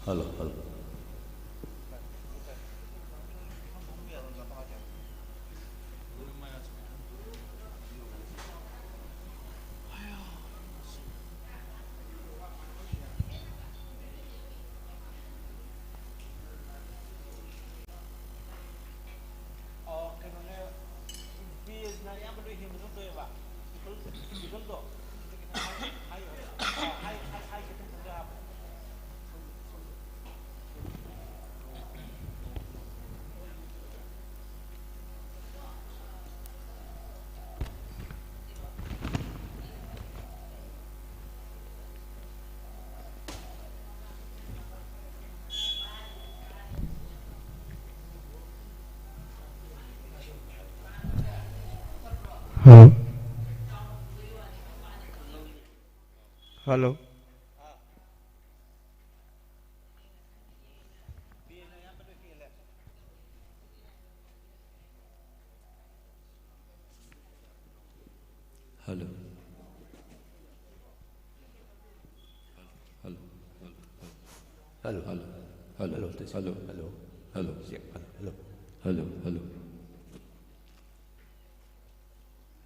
Halo, halo. Halo. Halo. Halo. Halo. Halo. Halo. Halo. Halo. Halo. Halo. Halo. Siap. Halo. Halo. Halo.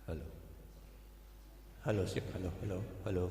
Halo. Halo. Siap. Halo. Halo. Halo.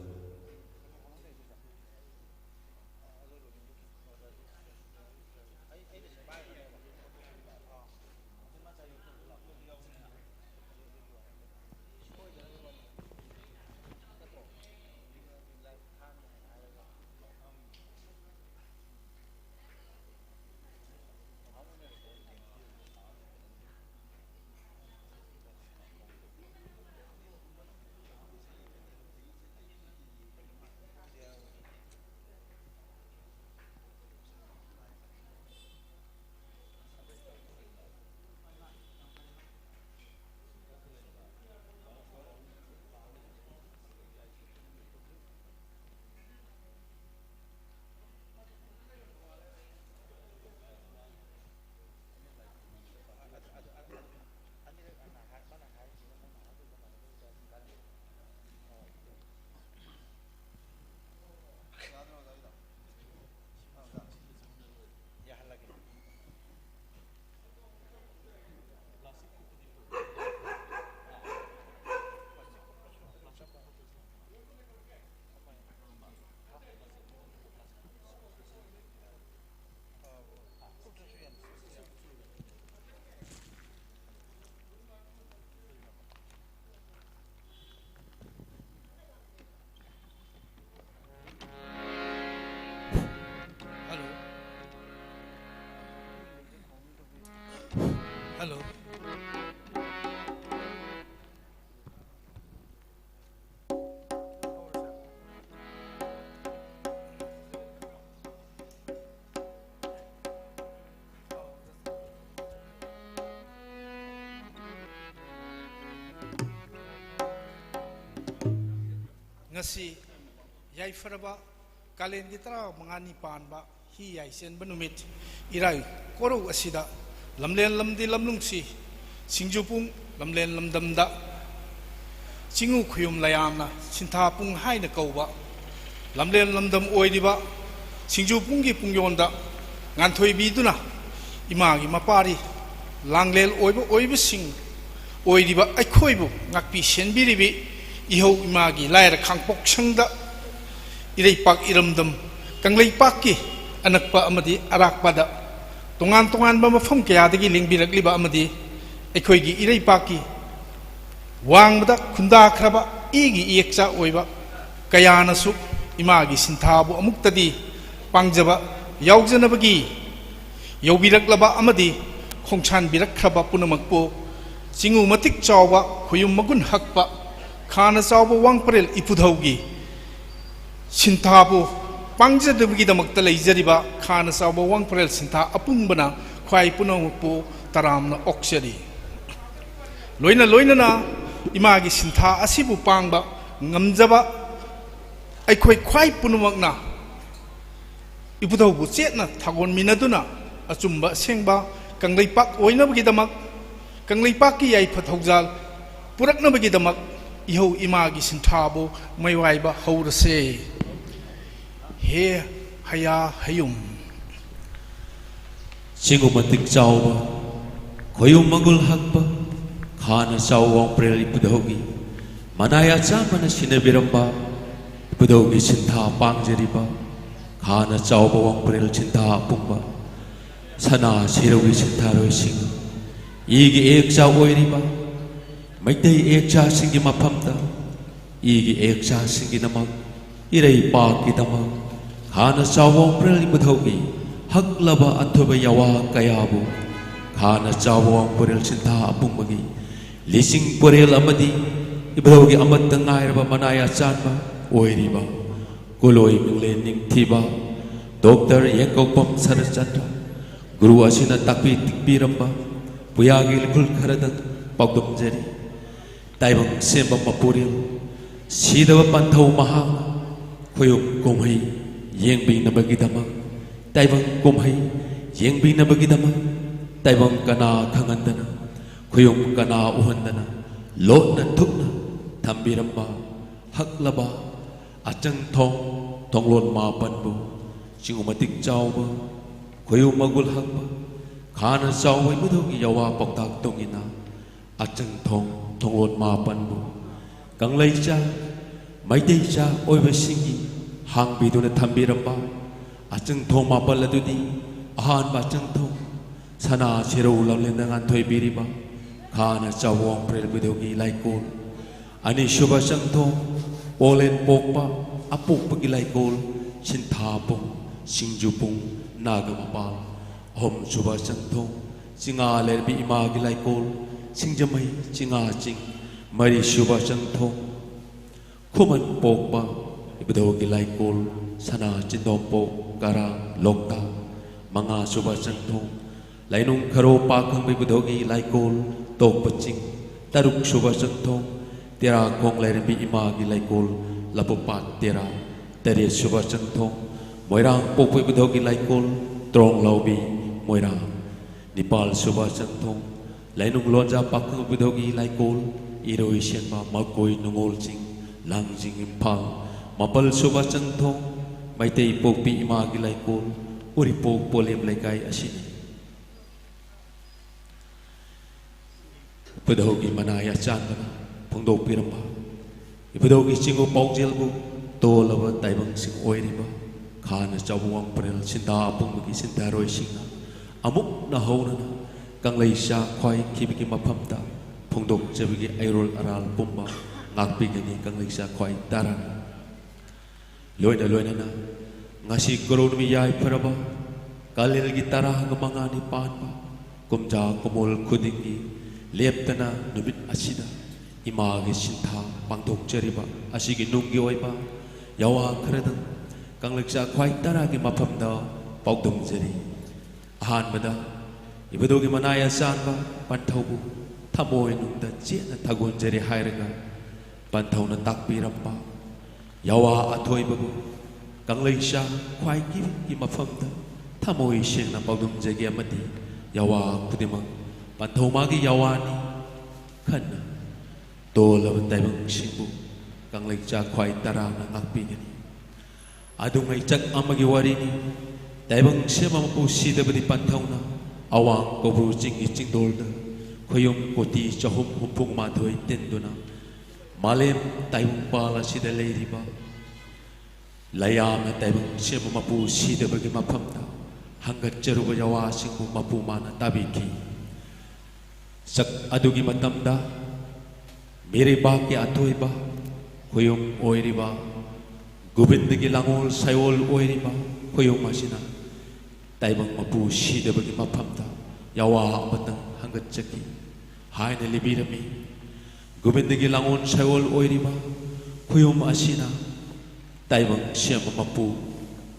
Halo. Ngasi yaifaraba kalendi tara mangani panba hi yaisen benumit irai koru asida lamlen lamdi lamlungsi singjupung lamlen lamdamda singu khuyum layamna sintapung haina kauba lamlen lamdam oidiba singjupunggi pungyonda nganthoibiduna imagi mapari langlel oiba sing oidiba aikhoibu ngakpi senbiribi ihau imagi laira khangpok sangda iraipak iramdam kangleipakki anakpa amadi arakpada tongan tongan ba mafam kayadagi lingbirakliba amadi aikhoigi iraipakki wangda khunda khraba igi iekcha oiba kayanasu imagi sinthabu amuktadi pangjaba yaujjanabagi yaubiraklaba amadi khongchan birakhraba punamakpo singu matik chawba khuyum magun hakpa khana chawba wangparel ipudhaugi sinthabu pangjadabgidamakta leijariba khana chawba wangparel sintha apungbana khwai punamakpo taramna oksari loina loinana imagi sintha asibu pangba ngamjaba aikhoi khwai punamakna ipudhaubu chetna thagon minaduna achumba sengba kangleipak oinabagidamak kangleipakki yaifa thaujal puraknabagidamak ihau imagi sinthabu maiwaiba haurase he haya hayum Singo matik chawba khoyu magul hakba khana chawang prel ipudogi manaya chamana sinabiramba ipudogi sintha pangjeriba khana chawba wang prel chinta pungba sana sirogi sintha roising igi ekcha oiriba maitei ekcha singi maphamda igi ekcha singi namak irei pa ki damak khana chawang prel ipudogi haklaba athoba yawa kayabu khana chawang porel chinta apungmagi lising porel amadi ibrogi amatang ngairaba manaya chanba oiriba kuloi mingle ningthiba doctor yekopam sarachandra guru asina takpi tikpiramba puyagi likul kharadak pagdomjari taibang semba mapuril sidaba panthau maha khoyum komhai yengbing nabagi damak taibang komhai yengbing nabagi damak taibang kana khangandana khoyum kana uhandana lotna thukna thambiramba haklaba achang thonglon ma panbu singumatik chawba khoyum magul hakba khana chawai budogi yawa paktak tongina achang thonglon ma panbu kanglai cha maitei cha oiba singi hangbiduna thambiramba achang thong ma paladudi ahan ba achang thong sana siro lamlendangan thoibiriba khana chawang prel bidogi laikol ani shubha sangthong polen pokpa apuk pagi laikol sinthapong singjupung nagamapal hom shubha sangthong singa lerbi imagi laikol singjamai singa ching mari shubha sangthong khuman pokpa bidogi laikol sana chindompo kara lokta manga shubha sangthong lainung kharo pakang bibudogi laikol tok paching taruk shubha sangthong tera kong lerbi imagi laikol lapupat tera teri shubha sangthong moirang pokpui bibudogi laikol trong laubi moirang nipal shubha sangthong lainung lonja pakang bibudogi laikol iroi sianma makoi nungol ching langjing impal mapal shubha sangthong maitei pokpi imagi laikol uripok polem laikai asini ipudogi manaya chandana pungdok piramba ipudogi singo paukjelbu tolaba taibang sing oiriba khana chawang prel sinta apunggi sinta roi singna amuk na haunana kanglai sha khoi kibigi maphamta pungdok jebigi airol aral pumba ngakpigani kanglai sha khoi taran loina na ngasi koronmi yai paraba kalil gitara ngamangani panba kumja kumul khudingi leptana nubit asida imagi sintha pangtok cheriba asigi nunggi oiba yawa khradang kangleksa khwai taragi maphamda paukdum jeri ahanbada ibudogi manaya sanba panthobu thamoi nungda chena thagon jeri hairaga panthauna takpiramba yawa athoibabu kangleksa khwai ki maphamda thamoi sengna paukdum jegi amati yawa kudimang panthomagi yawani khana tolaba taibang singbu kanglek cha khwai tarana ngakpigani adungai chak amagi warini taibang sema mapu sidabadi panthona awang kobru chingi chingdolda khoyum koti chahum humpung madhoi tenduna malem taibang pala sida leiriba layama taibang sema mapu sidabagi maphamda hangat charuba yawa singbu mapu mana tabiki sak adugi matamda miriba ki atoiba khoyum oiriba gobindagi langol sayol oiriba khoyum asina taibang mapu sidabagi maphamda yawa amatang hangat chaki haina libirami gobindagi langol sayol oiriba khoyum asina taibang siamba mapu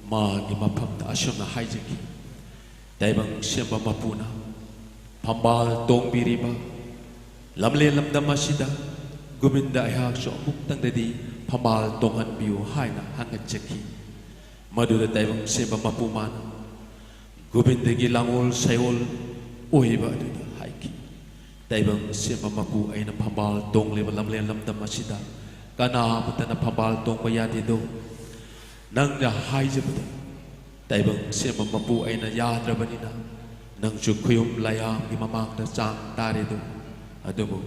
magi maphamda asona haijaki taibang siamba mapuna pambal tongbiriba lamle lamdam asida gominda ayhak so muktang dadi pambal tongan biu haina hangat chaki maduda taibang seba mapuman gobindagi langol sayol oiba aduda haiki taibang seba mapu aina pambal tongle lamle lamdam asida kana mutana pambal tong bayadi do nang na haijabda taibang seba mapu aina yadrabanina nangchu khuyum layam gi mamang da chang tare do adumu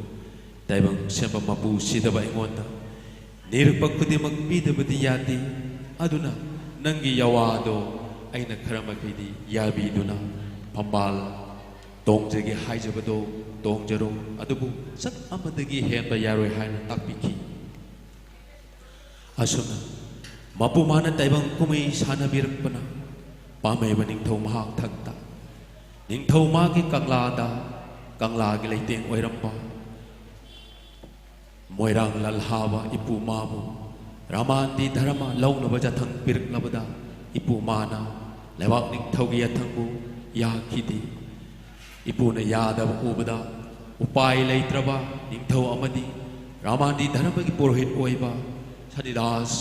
taibang semba mapu sidaba ingonda nirpak kudimak pidabadi yati aduna nangi yawado aina kharamagidi yabiduna pambal tongjegi haijabado tongjaro adubu sat amadagi henba yaroi haina takpiki asuna mapu mana taibang kumai sana birakpana pamai baning thau mahak thakta ning thau ma ki kanglada kanglagi leiteng oiramba moirang lalhawa ipu mabu ramandi dharma launa baja thang pirak labada ipu mana lewak ning thau gi athangbu ya khidi ipu na yada ubada upai leitraba ning thau amadi ramandi dharma gi purohit oiba sadidas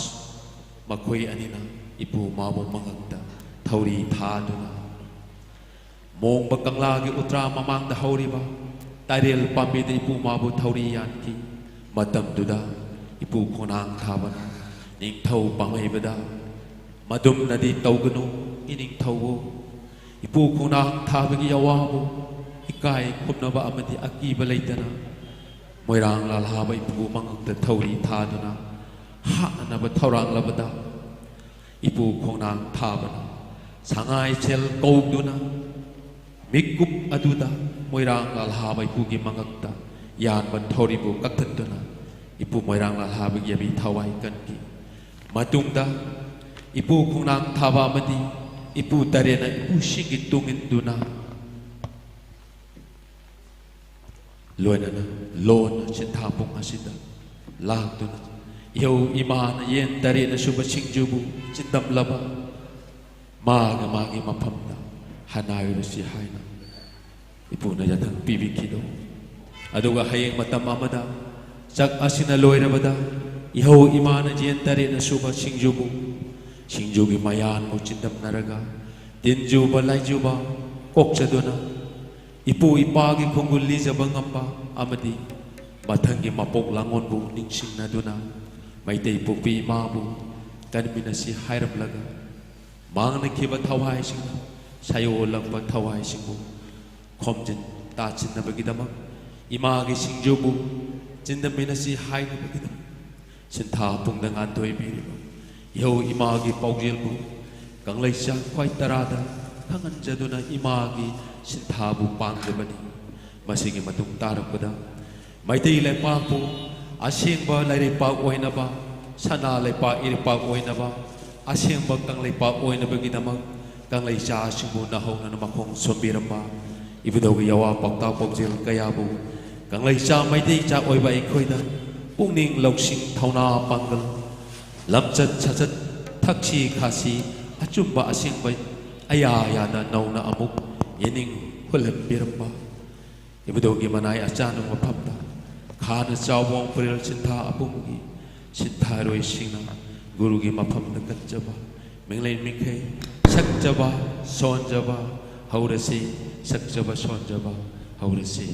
makhoi anina ipu mabu mangakta thauri thaduna mong bakangla gi utra mamang da hauriba tarel pambi de ipu mabu thauri yanki matam duda ipu khonang thabana ning thau pamai bada madum nadi tauganu ining thawo ipu khonang thabagi yawabu ikai khumnaba amadi akiba leitana moirang lalhaba ipu mangakta thauri thaduna ha anaba thaurang labada ipu khonang thabana sangai chel kauduna mikup aduda moirang lalhaba ipu gi mangakta yan ban thoribu kaktanduna ipu moirang lalhaba gi abi thawai kanki matungda ipu khonang thaba madi ipu tarena ipu sigi tunginduna loinana lona chithapung asida lagduna yo imana yen tarena suba singjubu chindam laba maga magi mapamda hanayu si haina ipu na yathang pibikido aduga hayeng matam amada chak asina loirabada iho imana yen tarena suba singjubu singjugi mayan mo chindam naraga tinjuba laijuba kokchaduna ipu ipagi khongulli jabangamba amadi mathangi mapok langonbu ningsingnaduna maitei pokpi mabu kanmina si hairablaga mangna khiba thawai sing sayo lagba thawai singbu khomjin ta chinnabagidama imagi singjubu chindamina si hainabagidama sintha pungdang antoi biriba yo imagi paujelbu kanglaisa khwai tarada thanganjaduna imagi sinthabu pangdabani masigi matung tarakpada maitei lepapu asengba lairepak oinaba sana leipa iripak oinaba asengba kangleipa oinabagidama kanglaisa singbu nahona namakong sombiramba ibudog yawa pakta paujel kayabu kanglaisa maitei cha oiba ikhoida pungning loksing thauna pangal lamchat chachat thakchi khasi achumba asengba aya yana nauna amuk yening hulem biramba ibudogi manai achanu maphamda khana chawong pril chintha apumgi chintha roi singna gurugi maphamda katjaba menglai mikhe sakjaba sonjaba haurasi sakjaba sonjaba haurasi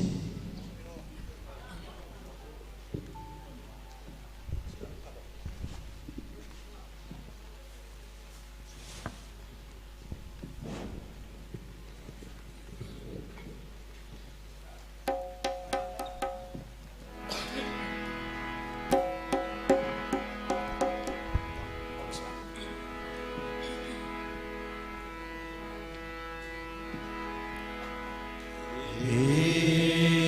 Hey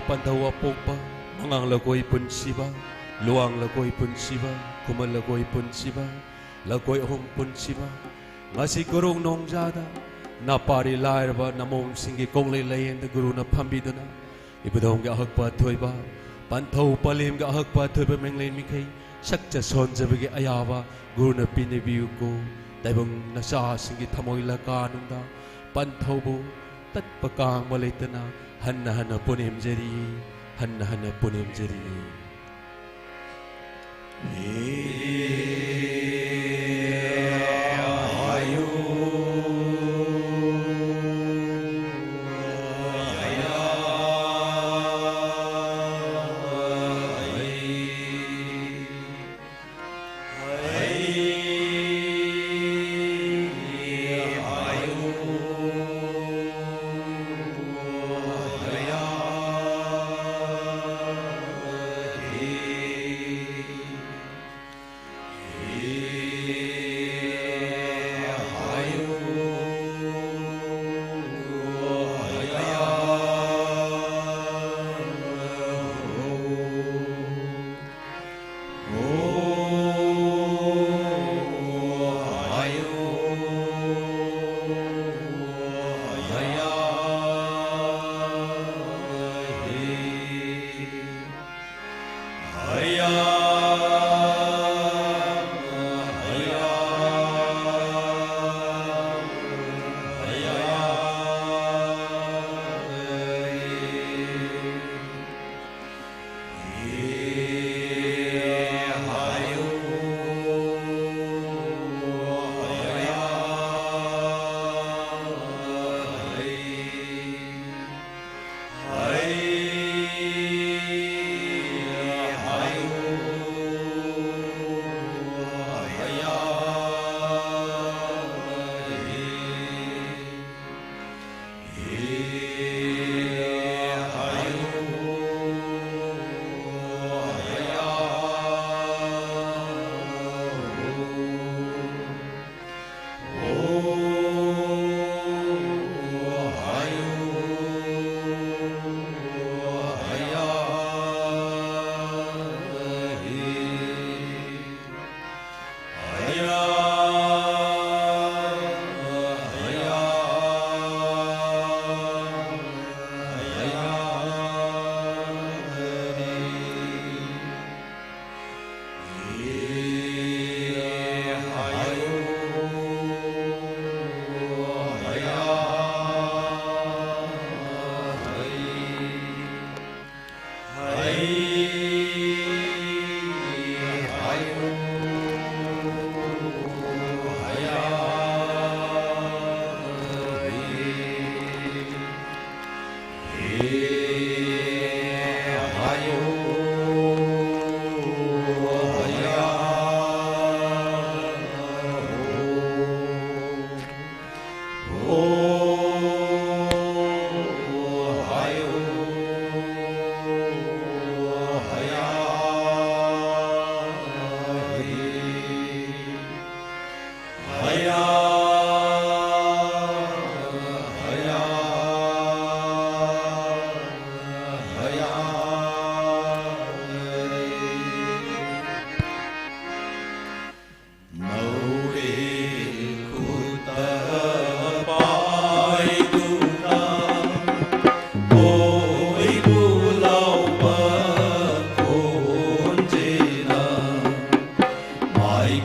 Pandawa pogba, mangang lagoy pun siba, luang lagoy pun siba, kumal lagoy pun siba, lagoy hong pun siba, ngasi gurung nong jada, napari lair ba namong singi kong layin da guru na pambidana, ibadong ga hakpa thoiba, panthau palim ga hakpa thoiba menglain mikay, sakja sonja bagi ayawa, guru na pinibiu ko, taibong nasa singi tamoy lakanunda, panthau bo, tat pakang malitana, Hanna punim jeri, Hanna punim jeri.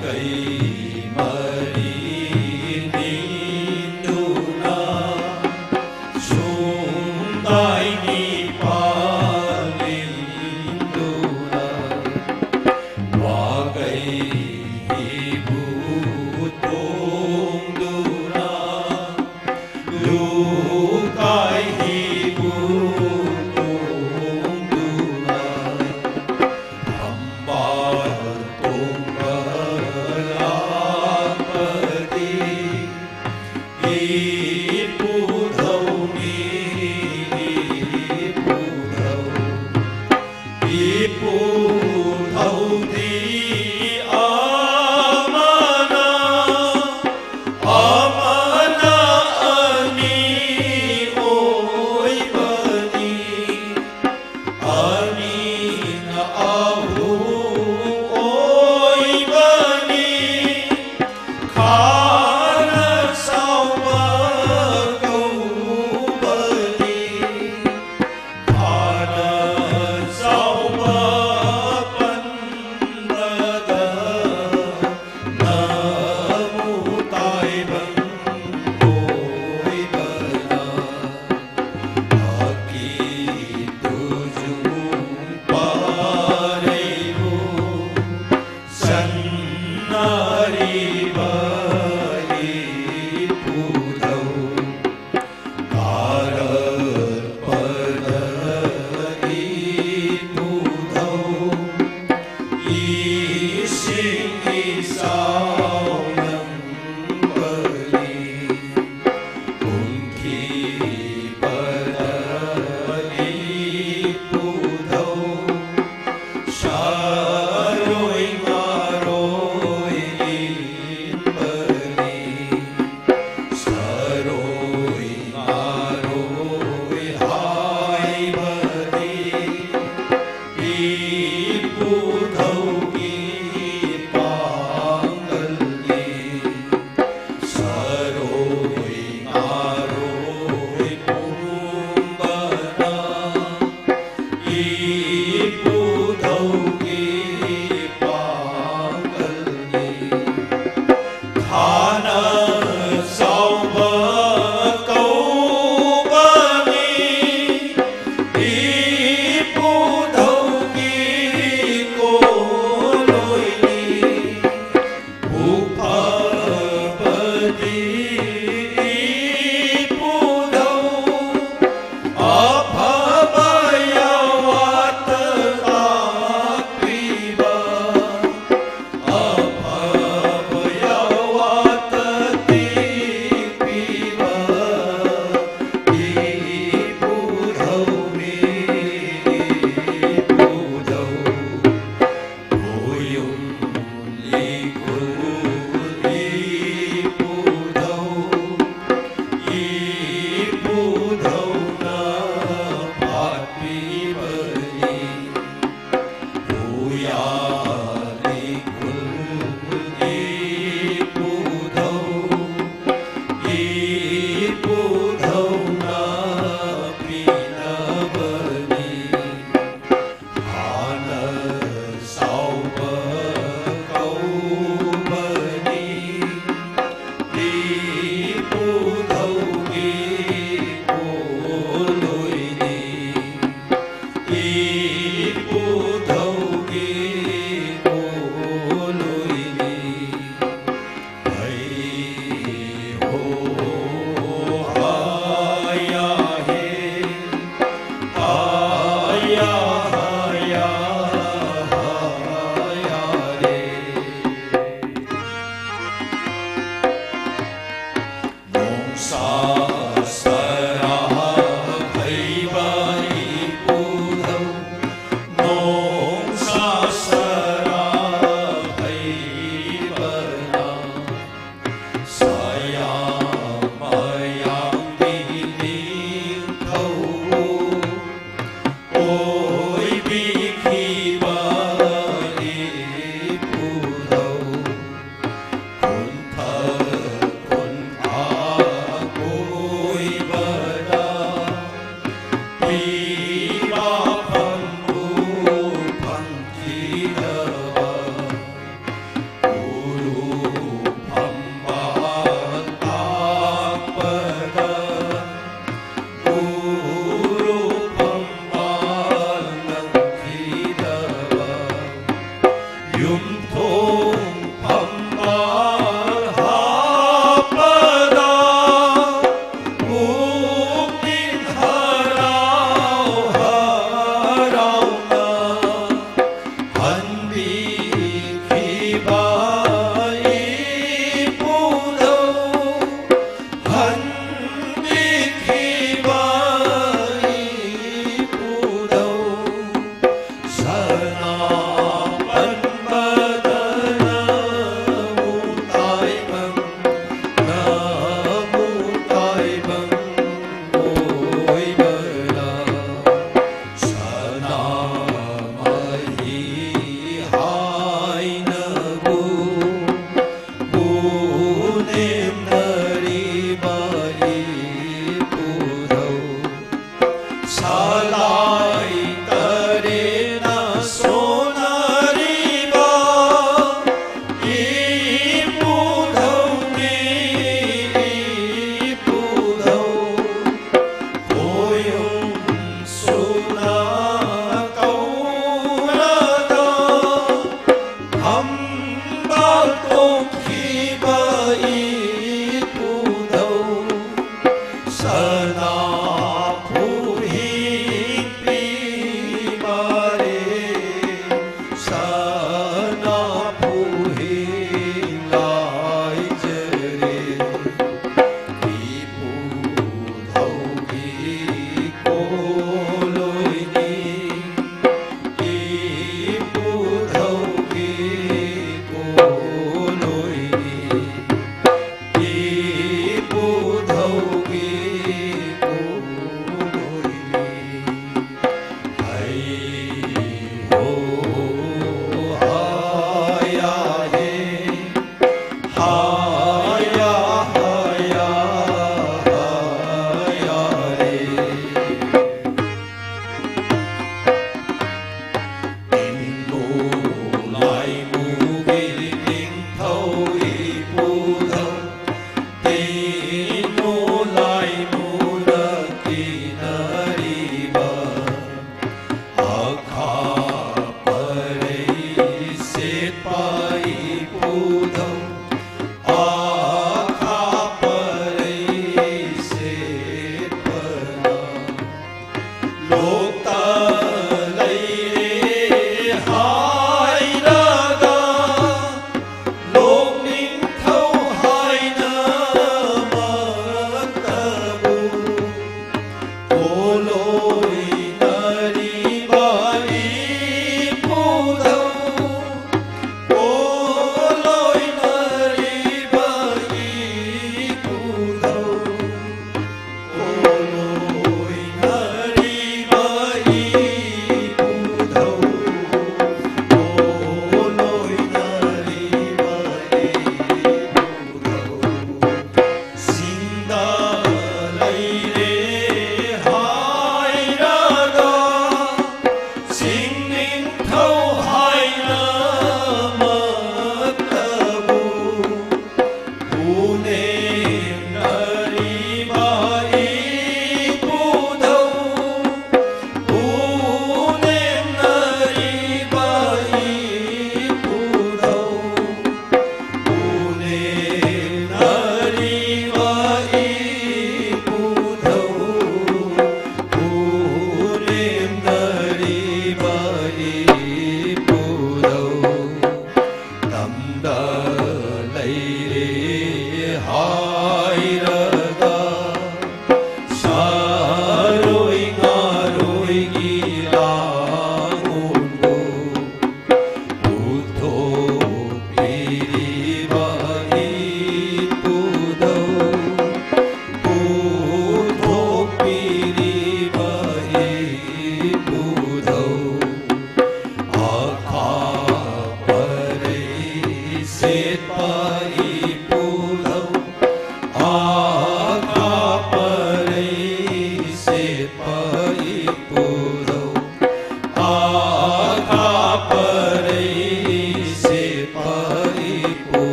kay marininduna sumday ni palinduna wagay hibutong duna lukay hibutong duna hambar tunggal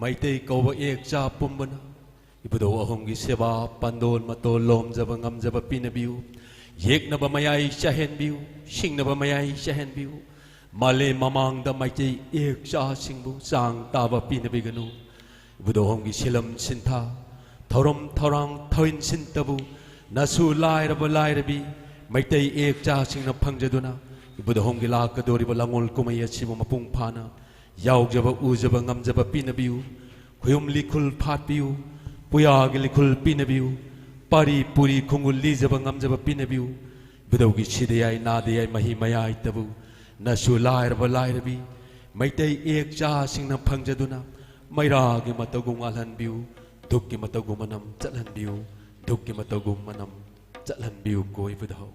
Maitei kau ek cha pumbana ibudo ahong gi seba pandol matol lom jaba ngam jaba pinabiu yek na ba mayai shahen biu sing na ba mayai shahen biu male mamang da maitei ek cha singbu sang ta ba pinabiganu ibudo ahong gi silam sintha thorom thorang thoin sintabu nasu lai rabi maitei ek cha sing na phangjaduna ibudo ahong gi la kadori ba langol kumaya sibu mapung phana Yauk jaba u jaba ngam jaba pinabiu Kuyum likul phatbiu Puyagi likul pinabiu Pari puri khungul li jaba ngam jaba pinabiu Bidaugi chidayai nadayai mahi mayai tabu Nasu lai rabi Maitai ek cha sing na phangjaduna Mairagi matagum alhan biu Dukki matagum manam chatlan biu Dukki matagum manam chatlan biu koi bidau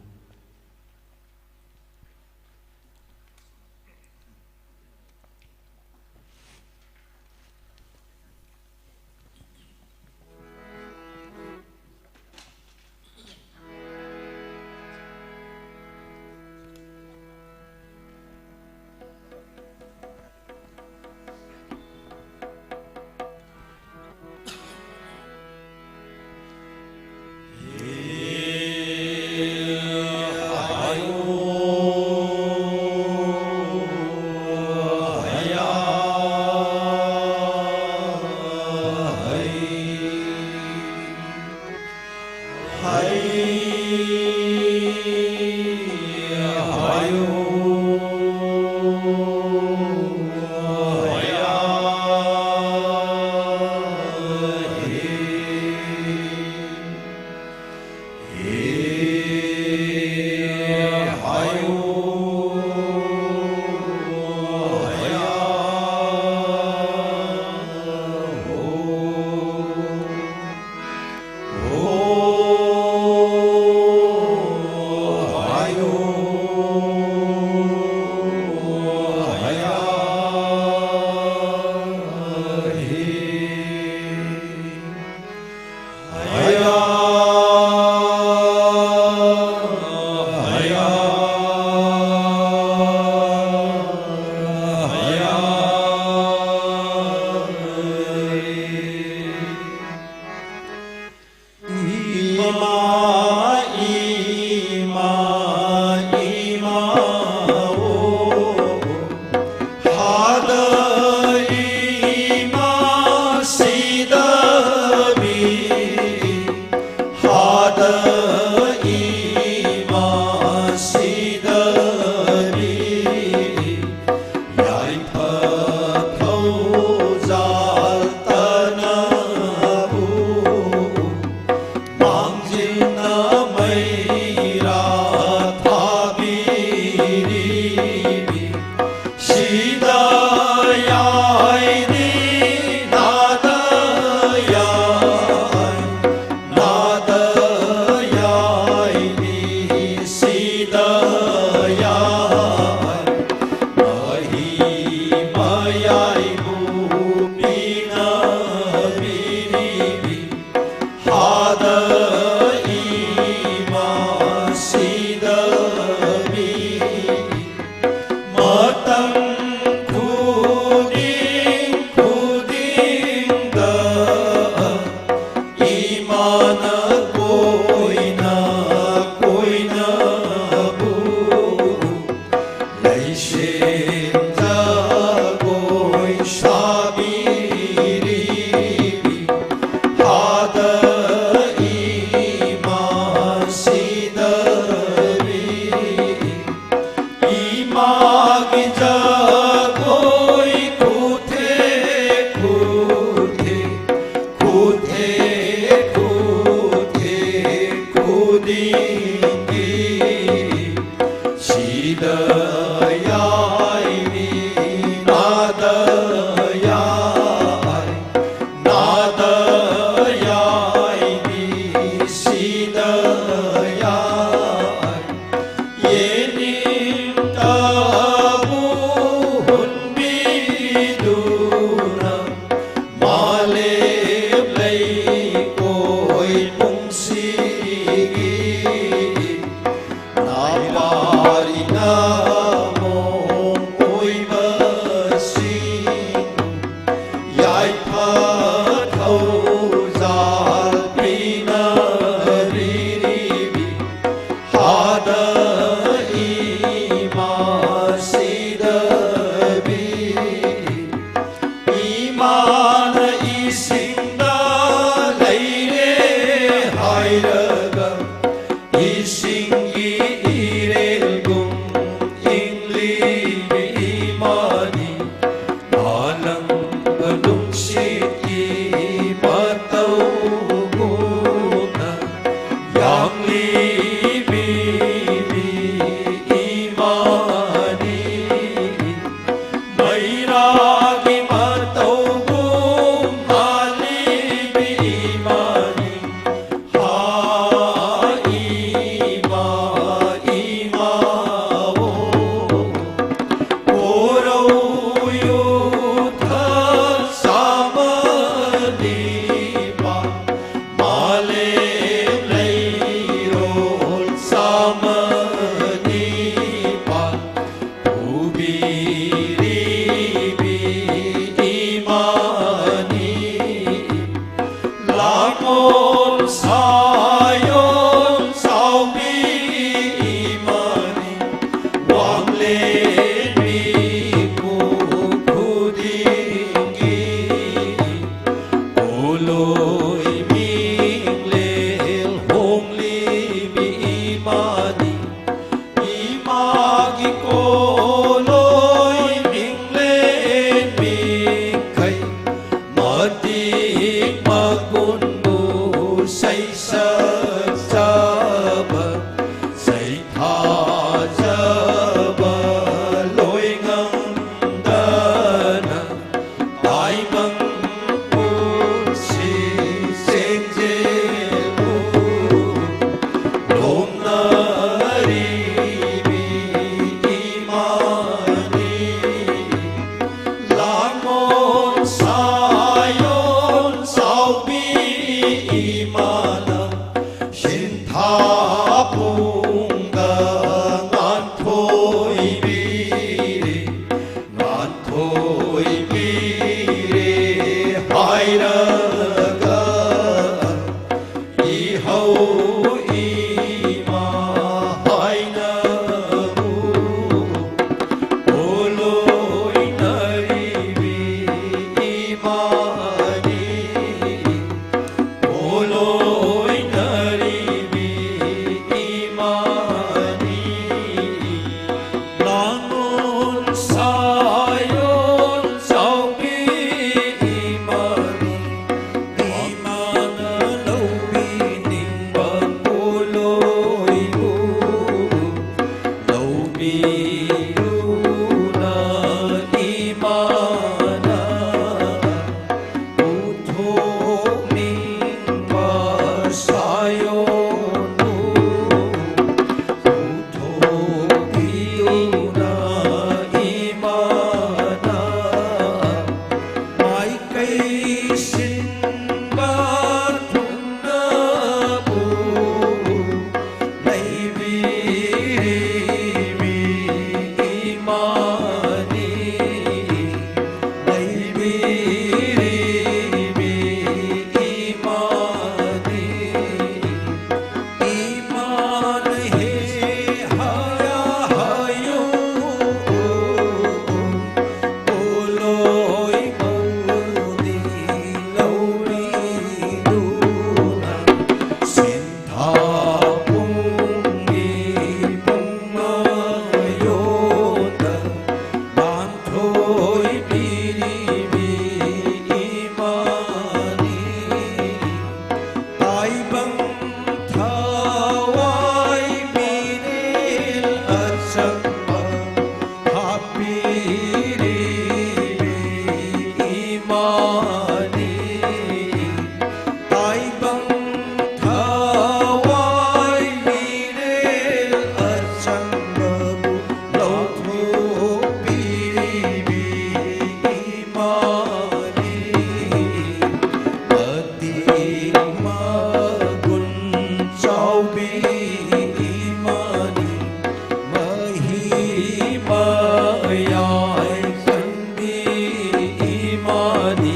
하니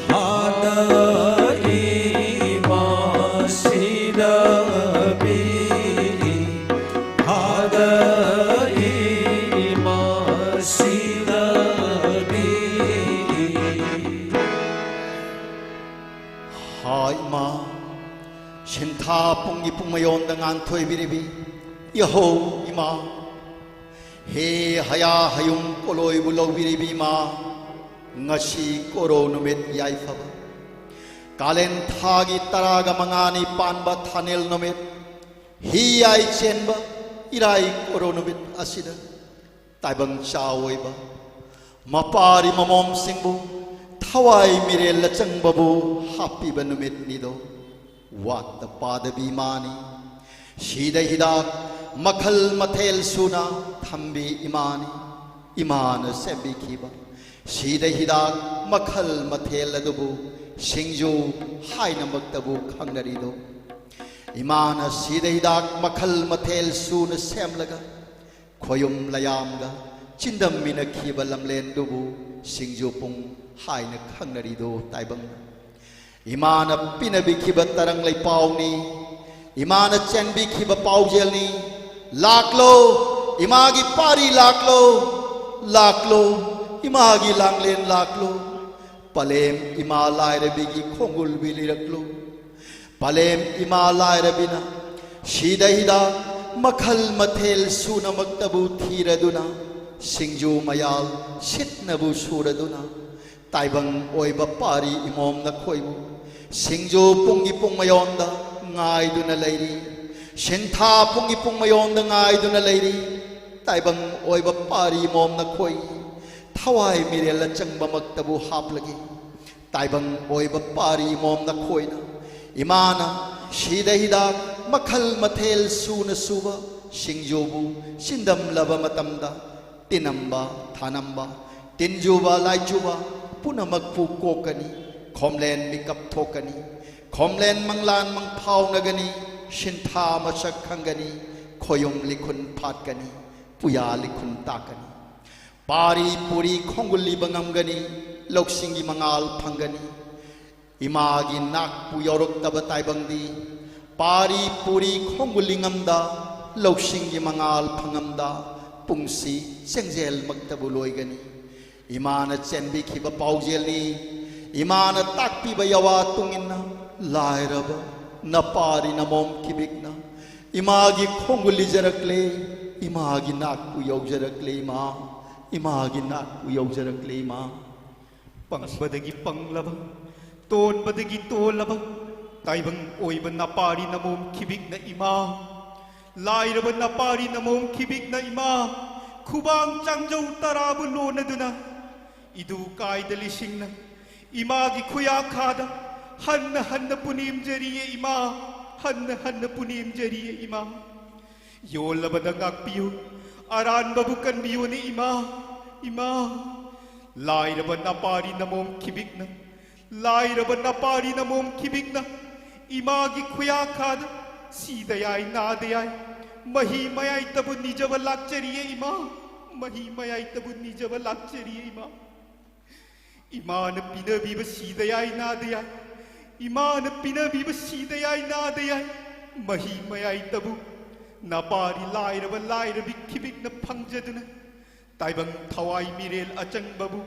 하나님 아시다비 하나님 아시다비 하이마 신타 뽕기 뽕마yon dengan toy biribi Yaho ima he haya hayum koloy bulo biribi ma ngasi koro numit yaifaba kalen thagi taraga mangani panba thanel numit hi ai chenba irai koro numit asida taibang chawoiba mapari mamom singbu thawai mirel lachangbabu happy banumit nido wat the padabi mani shida hidak makhal mathel suna thambi imani imana sebi khiba shida hidak makhal mathel adubu singju haina maktabu khangnarido imana shida hidak makhal mathel suna semlaga khoyum layamga chindam mina khiba lamlen dubu singju pung haina khangnarido taibang imana pinabi khiba tarang lai pauni imana chenbi khiba paujelni laklo imagi pari laklo imagi langlen laklo palem imalai rabigi khongul biliraklo palem imalai rabina shidahida makhal mathel suna maktabu thiraduna singju mayal sitnabu suraduna taibang oiba pari imom na khoibu singju pungi pungmayonda ngaiduna leiri shintha pungi pungmayonda ngaiduna leiri taibang oiba pari imom na khoi thawai mirela changba maktabu haplagi taibang oiba pari imom na khoina imana shidahida makhal mathel suna suba singjobu sindam laba matamda tinamba thanamba tinjuba laijuba punamakpu kokani khomlen mikap thokani khomlen manglan mangphau nagani shintha masak khangani khoyum likhun phatkani puya likhun takani pari puri khonguli bangamgani loksingi mangal phangani imagi nakpu yorok tabatai bangdi pari puri khonguli ngamda loksingi mangal phangamda pungsi sengjel maktabu loigani imana chenbi khiba paujelni imana takpi bayawa tungina lairaba napari namom kibikna imagi khonguli jarakle imagi nakpu yaujarakle ma imagi nakpu yaujarakle ma pangbadagi panglaba tonbadagi tolaba taibang oiba napari namom kibik na ima lairaba napari namom kibik na ima khubang changjau tarabu lonaduna idu kaidali singna imagi khuya khada hanna punim jariye ima hanna punim jariye ima yolabada ngakpiyu aran babukan biyu ni ima lairaba napari namom kibikna lairaba napari namom kibikna imagi khuya khada sidayai nadayai mahi mayai tabu nijaba lakchariye ima mahi mayai tabu nijaba lakchariye ima imana pinabiba sidayai nadayai imana pinabiba sidayai nadayai mahi mayai tabu napari lairabi khibikna phangjaduna taibang thawai mirel achang babu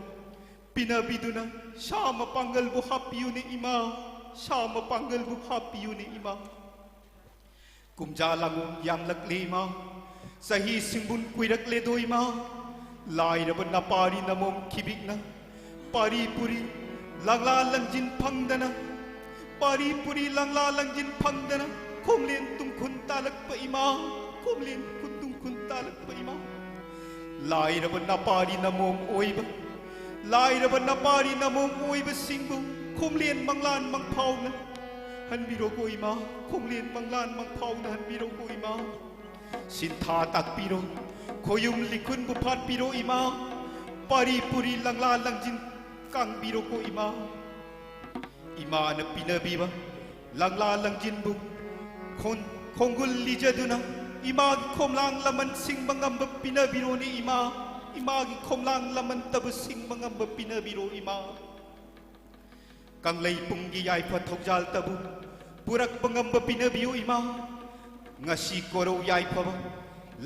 pinabiduna shama pangal bu hapiyune ima shama pangal bu hapiyune ima kumjalangu yamlak lema sahi singbun kuirak le doima lairaba napari namom khibikna pari puri langla langjin phangdana pari puri langla langjin phangdana khomlen tungkhun talak pa ima khomlen tungkhun talak pa ima lairaba napari namom oiba lairaba napari namom oiba singbu khomlen manglan mangphauna hanbiro ko ima khomlen manglan mangphauna hanbiro ko ima sintha takpiro khoyum likhun bu phatpiro ima pari puri langla langjin kangbiro ko ima na pinabiba langla langjin bu khongul lijaduna imagi khomlang laman sing mangamba pinabiro ni ima imagi khomlang laman tabu sing mangamba pinabiro ima kanglay punggi yai pa thogjal tabu purak pangamba pinabiyo ima ngasi koro yai pa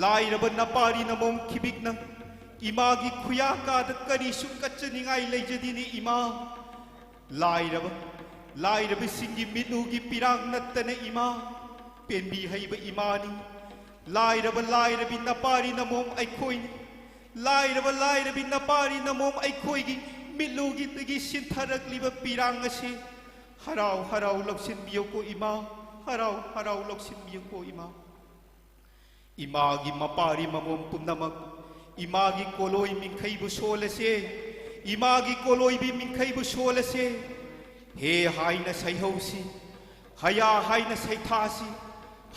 lai raba napari namom kibik na ima gi khuya ka da kari su kachani ngai leijadini ima lai raba singi minu gi pirang nattana ima penbi haiba imani lai rabi napari namom ai khoi lai rabi napari namom ai khoi gi milugi tagi sintharak liba pirang ase harau loksin biyo ko ima harau loksin biyo ko ima ima gi mapari mamom punnamak ima gi koloi mingkhai bu solase ima gi koloi bi mingkhai bu solase he haina saihausi haya haina saithasi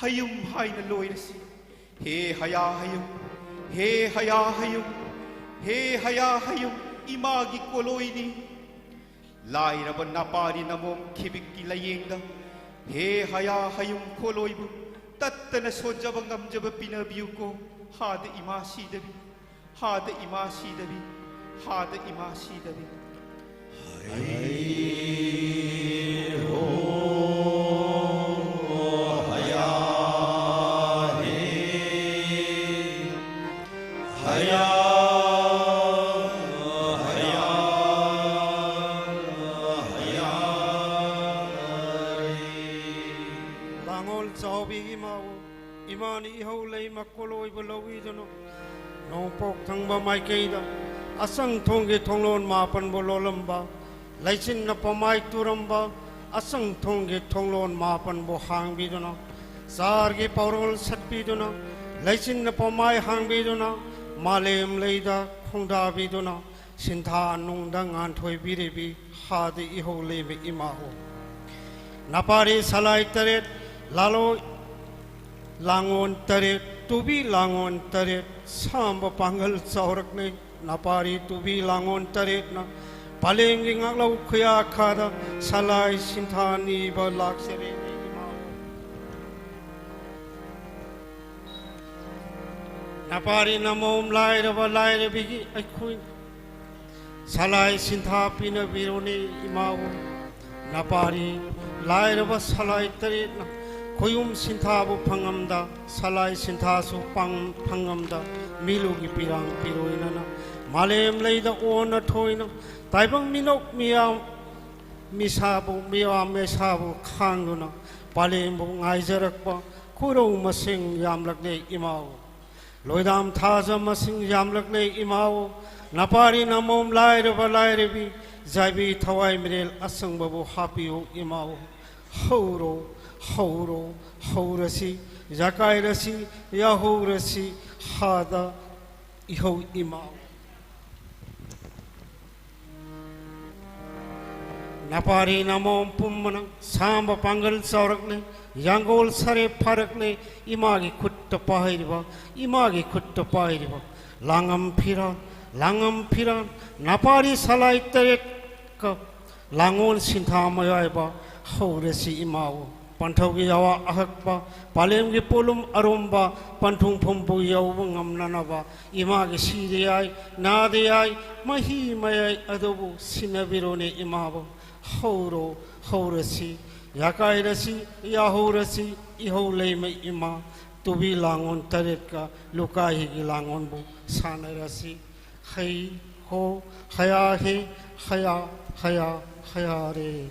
hayum haina loirasi he haya hayum imagi koloini lai raba napari namom khibik ki layengda he haya hayum koloibu tattana sojaba ngamjaba pinabiyu ko hada ima sidabi Imani ihau lay makoloi balawi jano nongpok thangba mai keida asang thongge thonglon mapan bololamba laisin na pamai turamba asang thongge thonglon mapan bo hangbi jano sarge paurol satpi jano laisin na pamai hangbi jano malem leida khongda bi jano sintha nungdang an thoi birebi hadi ihau lay me imaho napari salai taret lalo langon taret tubi langon taret samba pangal saurak ne napari tubi langon taret na palengi ngaklau khya khada salai sinthani ba laksere ne napari namom lai ra bigi ai khoi salai sintha pina birone imao napari lai ra salai taret na koyum sinthabu phangamda salai sinthasu phangamda milugi pirang piroinana malem leida ona thoina taibang minok miyam misabu miyam mesabu khanguna palembu ngaijarakpa kuro masing yamlakne imao loidam thaja masing yamlakne imao napari namom lairabi jaibi thawai mirel asangbabu hapiu imao haurasi jakairasi yahourasi hada ihau imao napari namom pummana samba pangal saurakne yangol sare pharakne imagi khutta pahiriba langam phiran napari salai taret ka langol sinthamayaiba haurasi imao Pantaugi yawa ahakpa, palemgi polum aromba, pantung pumpu yawa ngamnanaba, imagi siriyai, nadiyai, mahi mayai adobu sinabirone imabo, haurasi, yakairasi, yahourasi, ihauleme ima, tubi langon taretka, lukahi langon bu, sanarasi, haya re.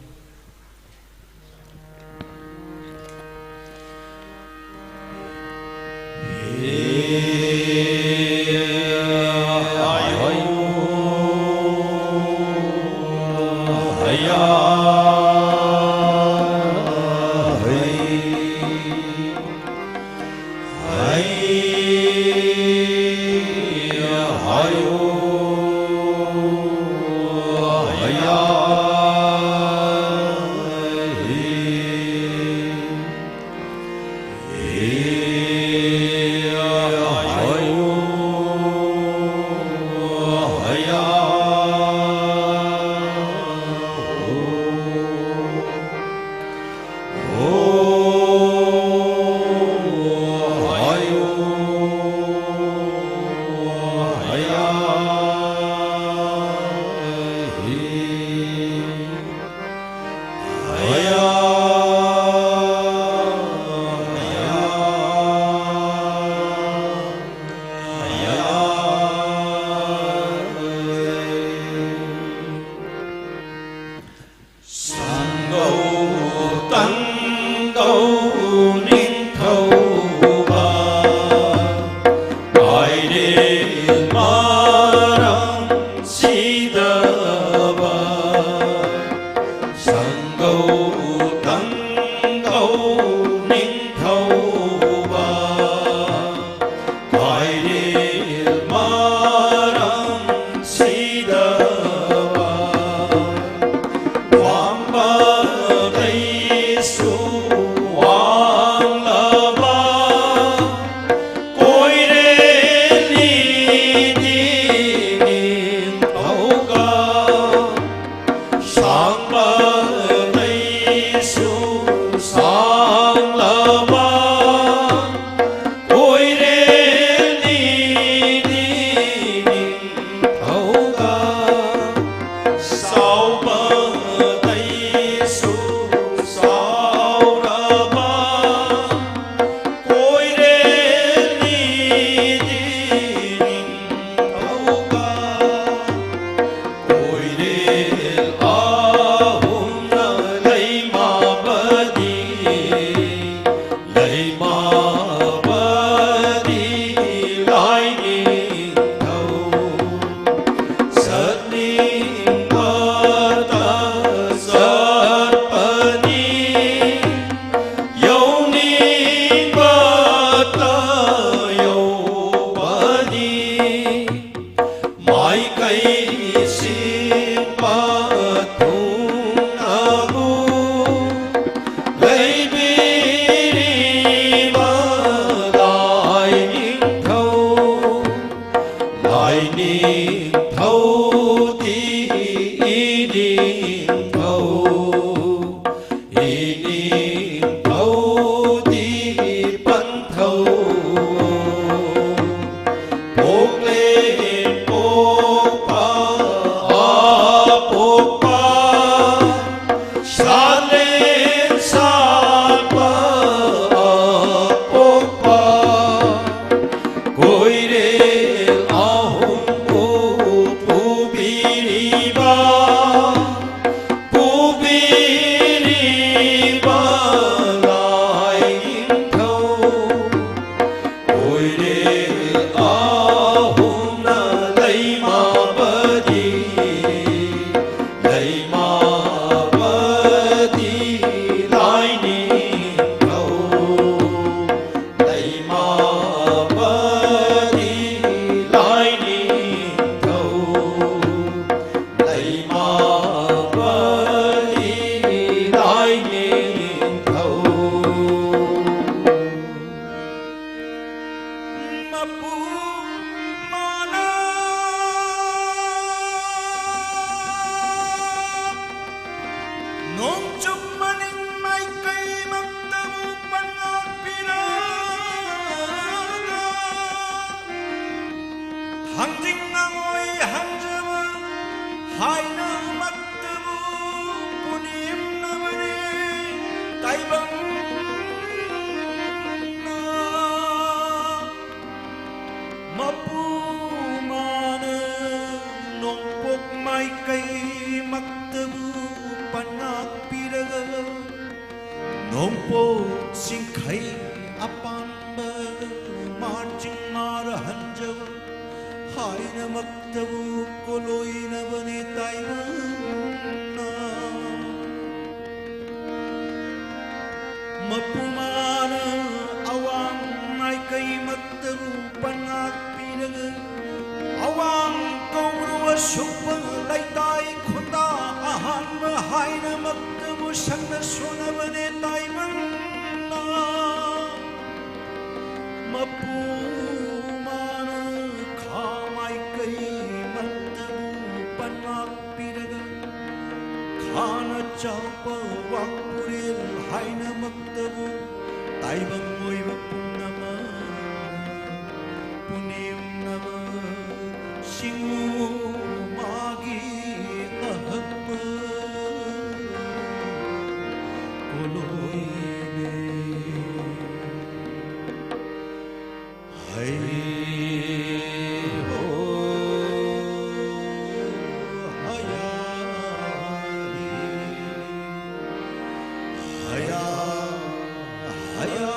haya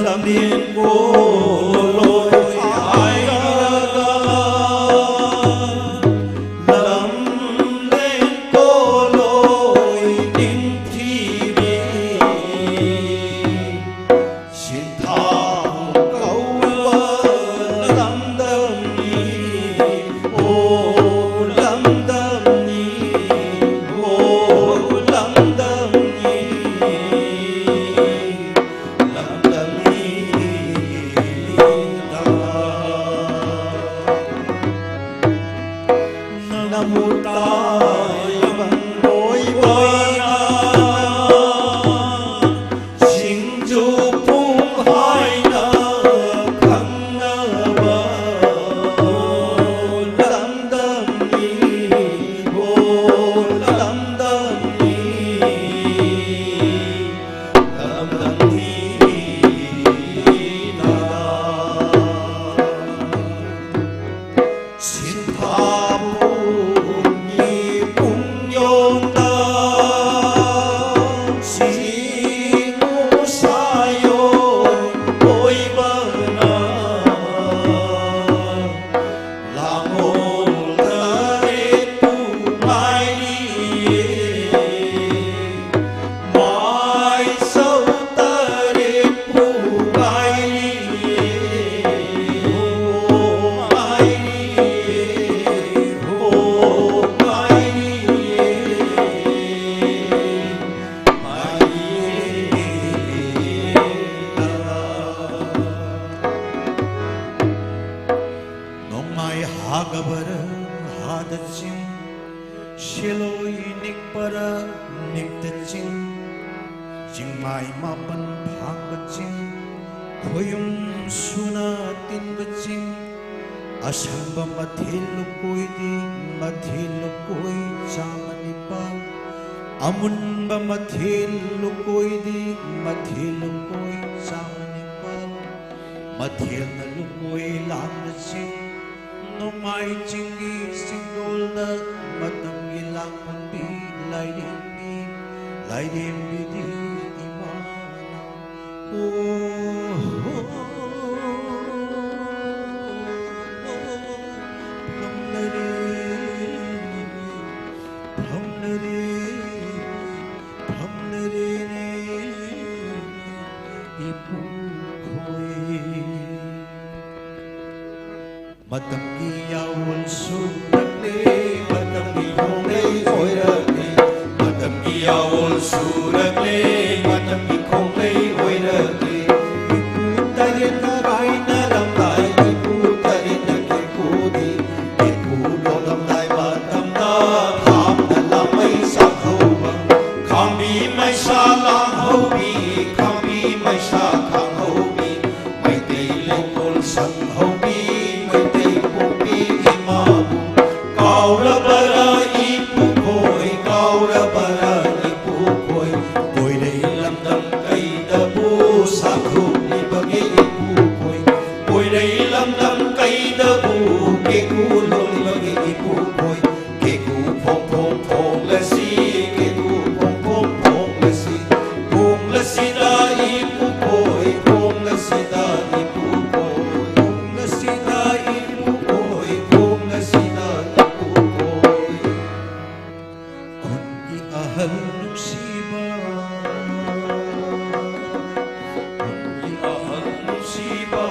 lâm điên cô lôi ai lâm lên cô lôi ninh thi bi xin tha câu vơ lâm đâm nhi ô lâm đâm nhi ô lâm đâm nhi lâm đâm nhi ta nam mô ta văn bối bơi xin chu phung hai nơ khăn nơ bờ lâm đâm nhi ô lâm đâm nhi lâm đâm nhi ta xin tha nhi cùng nhôn ta xin ngu sai ôi ôi bờ na là ngôn ta đến tu mai đi mai sâu ta đến tu mai đi ô mai đi ô mai đi mai đi nong mai hagabar hadachim shiloi nikpara niktachim jingmai mapan bhagachim khoyum suna tinbachim asamba mathilukoi di mathilukoi chamanipa amunba mathilukoi di mathilukoi chamanipa mathil na lukoi lamnasim nomai chingi singdolna matam gilang panbi laidin bi di imana Matam ki yawon surakle matam ki khonglei oirakle matam ki yawon surakle matam ki khonglei oirakle ipu tarin na bai na ram dai ipu tarin na ke kudi ipu lo lam dai matam na kham na lam mai sa khoba kham bi mai sa lam ho bi kham bi mai sa kham ho bi mai te le kol sang ho bi mai te Kaura bara ipu koi koi dei lam dam kai da bu sa khu ni bagi ipu koi dei lam dam kai da bu ke ku lo bagi ipu koi ke ku phong la si ke ku phong la si da ipu koi phong la si da ipu koi phong la si da ipu koi phong la si da ahal nungsiba kungi ahal nungsiba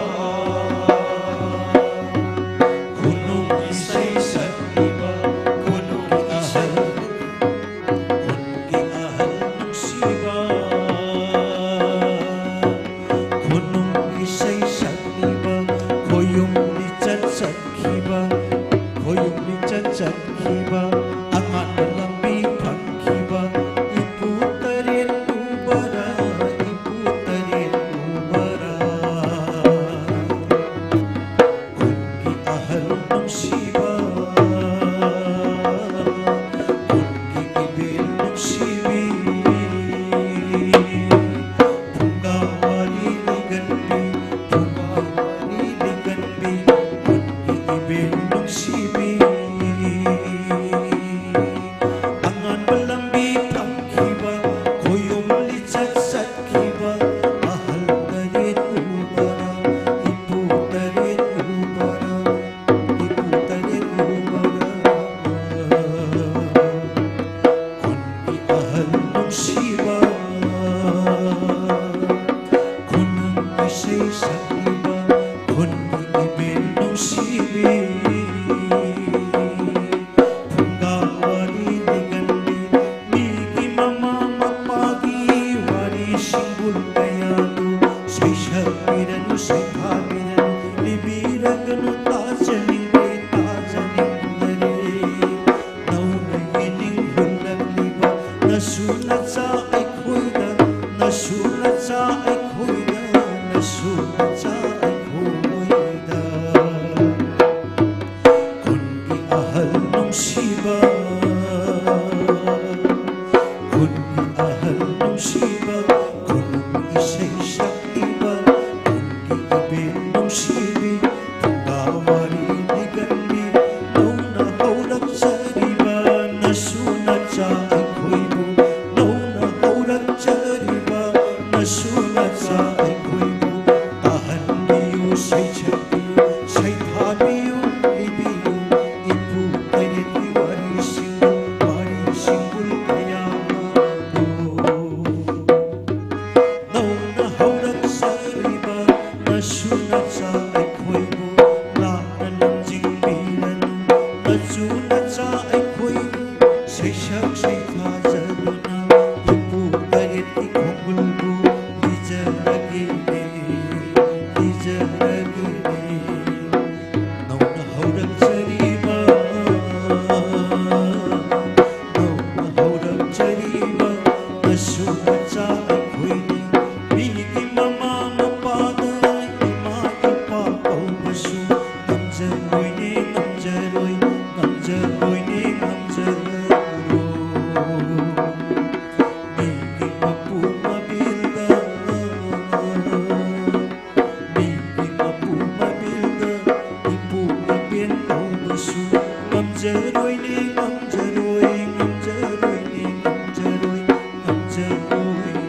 kunung isay sa iba kungi ahal nungsiba kunung isay sa iba koyong lichat sa kiba koyong lichat sa kiba aman malambi kiba ipu tarin ubara kungi ahal nungsiba kungi ibil nungsibi punggawali liganbi isa'y sakliba kundi ibig nusibi punggawari ni gandi migi mama mapagi wari singgul kayado say syapiranu say kabiranu libiraganu tajaning tajaning dari naunayining hunag liba nasunat sa ay kuida nasunat sa ay kuida nasunat sa ay kuida kundi ahal nung siba kundi ahal nung siba kunong isa'y saktiba kundi ibig nung sibi punggawari ni gandi nung nahaulag sa riba nasunat sa ay kuibo nung nahaulag sa riba nasunat sa ay kuibo tahan niyo say tiyapiyo say tabiyo libiyo ipu kayo ni warisinggul kaya nung nahaulag sa riba nasunat sa ay kuibo nanalangjing bilan nasunat sa ay kuibo say siyang say kazado na ipu kayo ni kumulbo lija nagini nung nahaulag sa riba nung nahaulag sa riba nasunat sa ay kuibo bigi mama mapaday maipapaw baso ngamjaroy ni ngamjaroy ngamjaroy ni ngamjaroy bigi mapu mabilda bigi mapu mabilda ipu ipinpaw baso ngamjaroy ni ngamjaroy ngamjaroy ni ngamjaroy ngamjaroy ni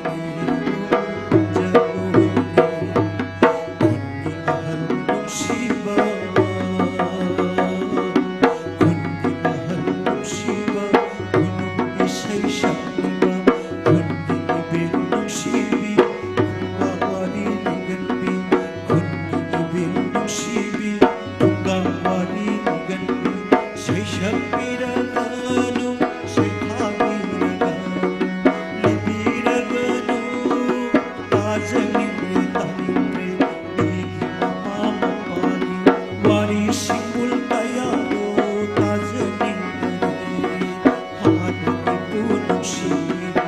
ngamjaroy kundi ahal nung siba kundi ahal nung siba kunong isa'y sakliba kundi ibig nung sibi punggawari ni gandi kundi ibig nung sibi punggawari ni gandi say syapiraganu say kabiraganu libiraganu tajaning taning bigi mama mapagi wari singgul kayado tajaning hada ipu nung siba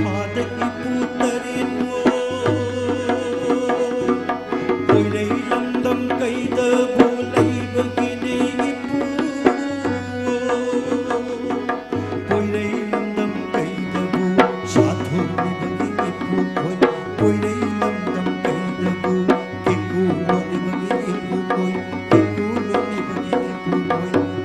hada ipu tarin mo Ulay lamdam kay dabulay bagini ipu Ulay lamdam kay dabu sa tuloy bagini ipu Ulay lamdam kay dabu kikulo ni bagini ipu kikulo ni bagini ipu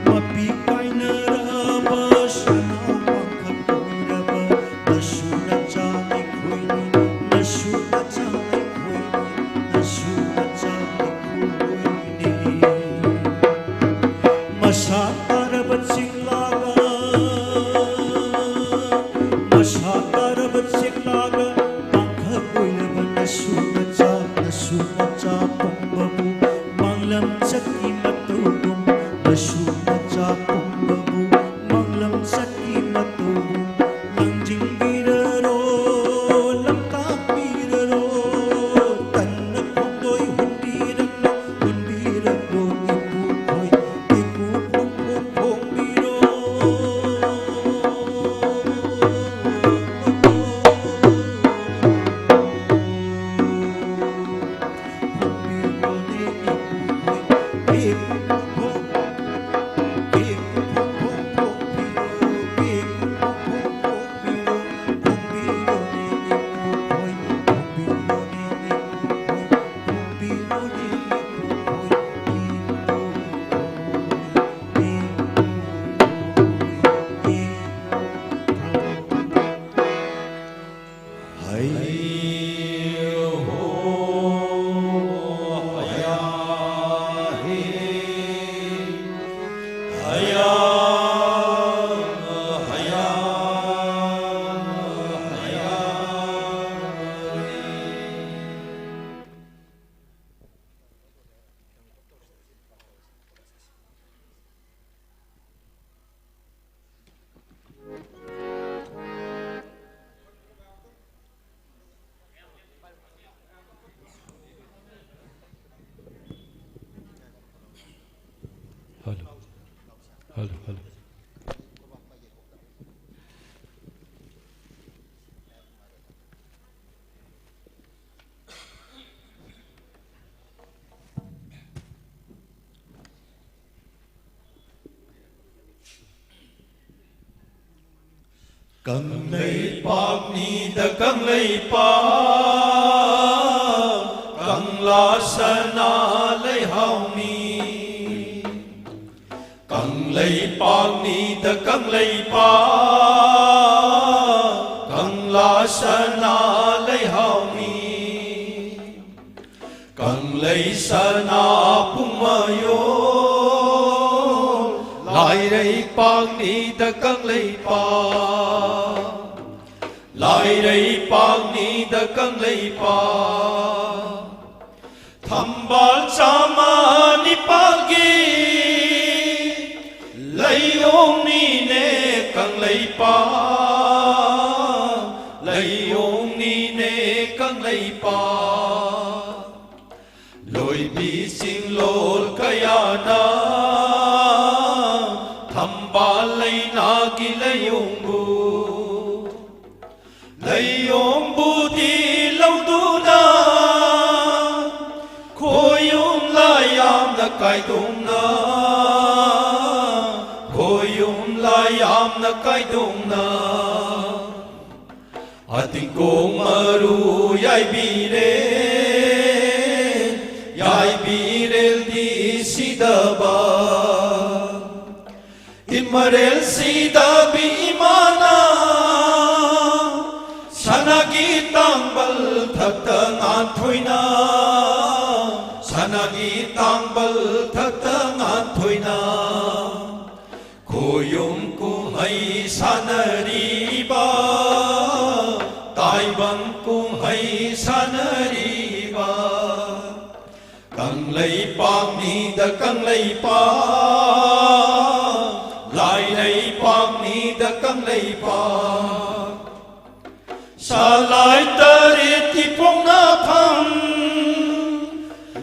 mapikay na rabas na makapuraba nasunat sa ay kuini nasunat sa ay kuini nasunat sa ay kuini masakarabat singlaga masakarabat singlaga pangkagoy naman nasunat sa pangbabu manglam sa kimatubong nasunat sa pangbabu manglam sa kimatubong langjing biraro lamtak biraro tanak pagdoy hundirag na hundirag do ipukoy ipupong pupong biro Cần lấy bạc ni ta cần lấy bạc cần la sana lấy hào ni cần lấy bạc ni ta cần lấy bạc cần la sana lấy hào ni cần lấy sana pumayo lại đây bạc ni ta cần lấy bạc lại đây bạc ni ta cần lấy bạc thầm bát cha ma ni bạc gi lấy ông ni nè cần lấy bạc lấy ông ni nè cần lấy bạc lối bi xin lỗi kaya na thầm ba lấy na ki lấy ông bu lấy ông bu đi lâu tu na khôi ông lại am na kai tung na khôi ông lại am na kai tung na ating kong maru yai birel di sidaba Imarel sida bi imana sanagi tangbal thakta ngan thoina sanagi tangbal thakta ngan thoina khoyum kum hai sanari ba tai bang kum hai sanari ba càng lấy bạc ni ta càng lấy bạc lại đây bạc ni ta càng lấy bạc sa lại ta riết thì phong na phăng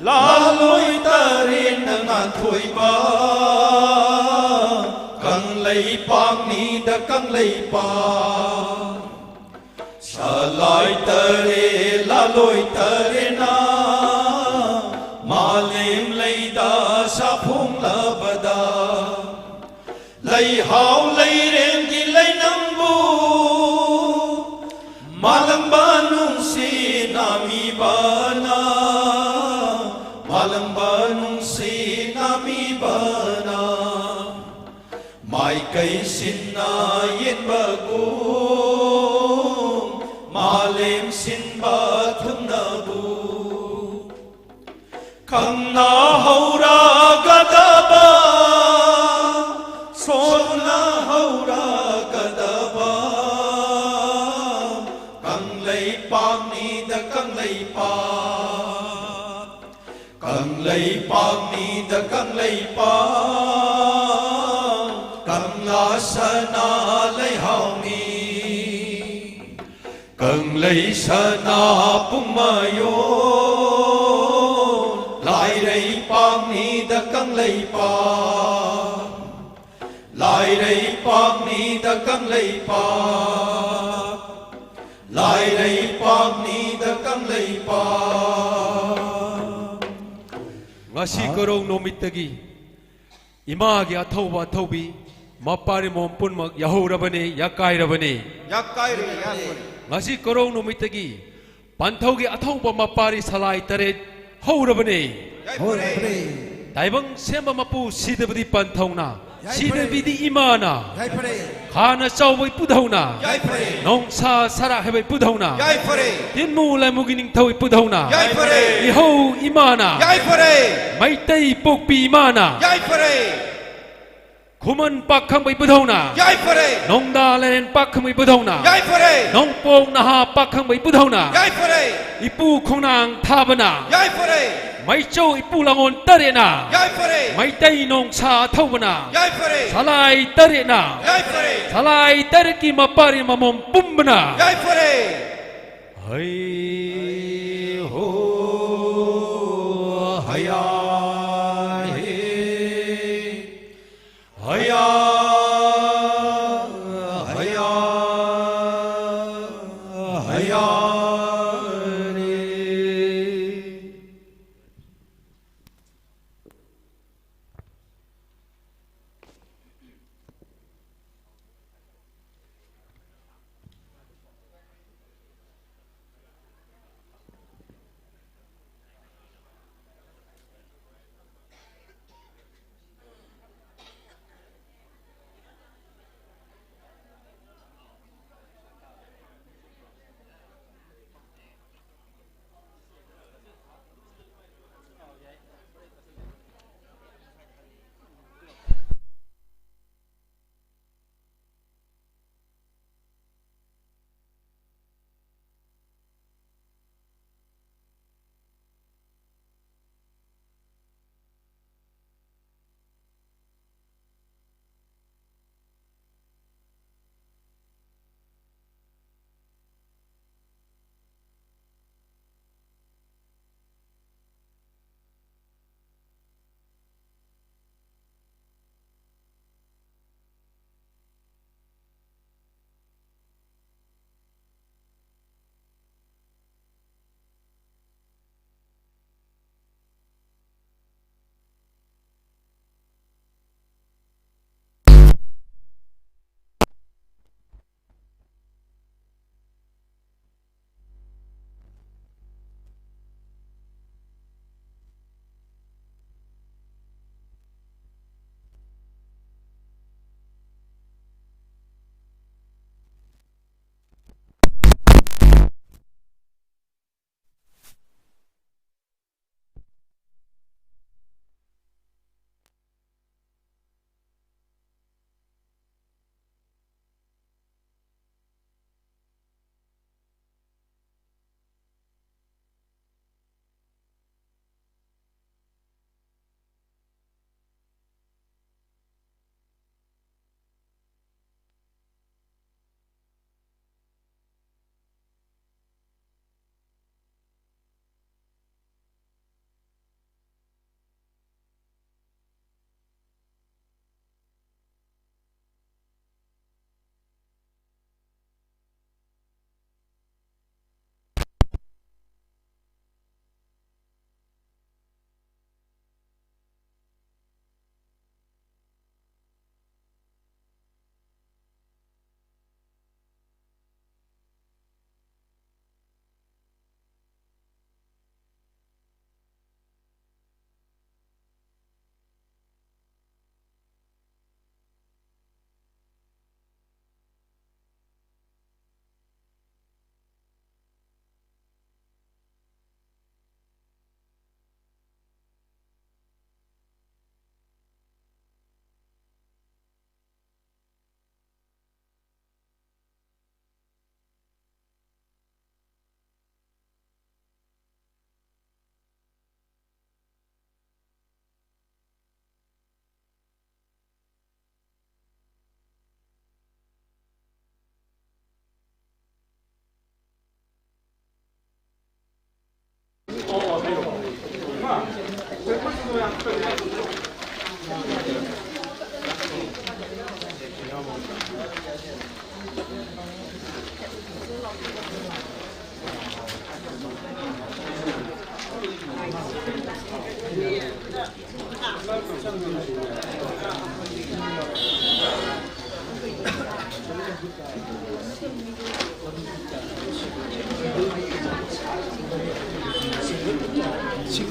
la lối ta riết na ngàn thôi ba càng lấy bạc ni ta càng lấy bạc sa lại ta riết la lối ta riết na Malim lấy da sa phung la bada lấy hao lấy rem di lấy nam bu malam banung si nami bana malam banung si nami bana mai kai sin na yen ba gu malim sin ba thum na bu Khang na haura gadaba son na haura gadaba Kang lấy bạc ni ta kang lấy bạc kang lấy bạc ni ta kang lấy bạc kang la sana lấy hao ni kang lấy sana pumayo lại đây bạc ni ta cần lấy bạc lại đây bạc ni ta cần lấy bạc lại đây bạc ni ta cần lấy bạc ngasi korong nomitagi imagi athauba thaubi mapari mompun mak yahurabani yakairabani ngasi korong nomitagi panthaugi athauba mapari salai taret hurabani Daibang semba mapu sidabdi panthongna sidabdi imana khana chawbai pudhauna nong sa sara hebai pudhauna tinmu lai mugining thoi pudhauna ihau imana maitai pokpi imana Kuman pakhang bai pudhauna nong da len pakhang bai pudhauna nong pong naha pakhang bai pudhauna ipu khongnang thabana Mai châu ipu langon tarena Mai tay nong sa thaubana Salai tarena Salai tarki mapari mamom pumbana Hai ho haya he haya Xin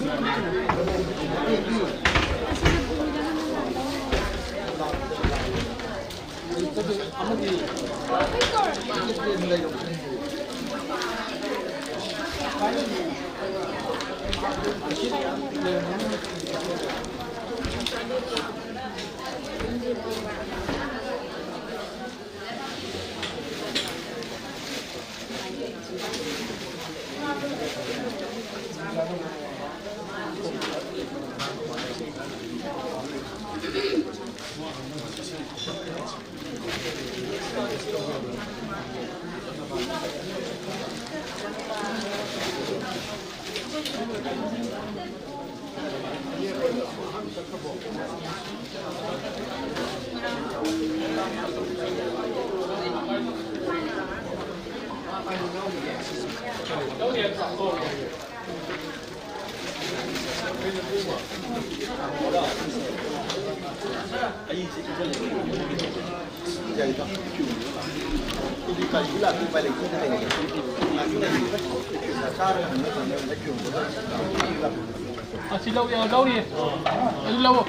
lâu đi, lâu đi. Đi lâu.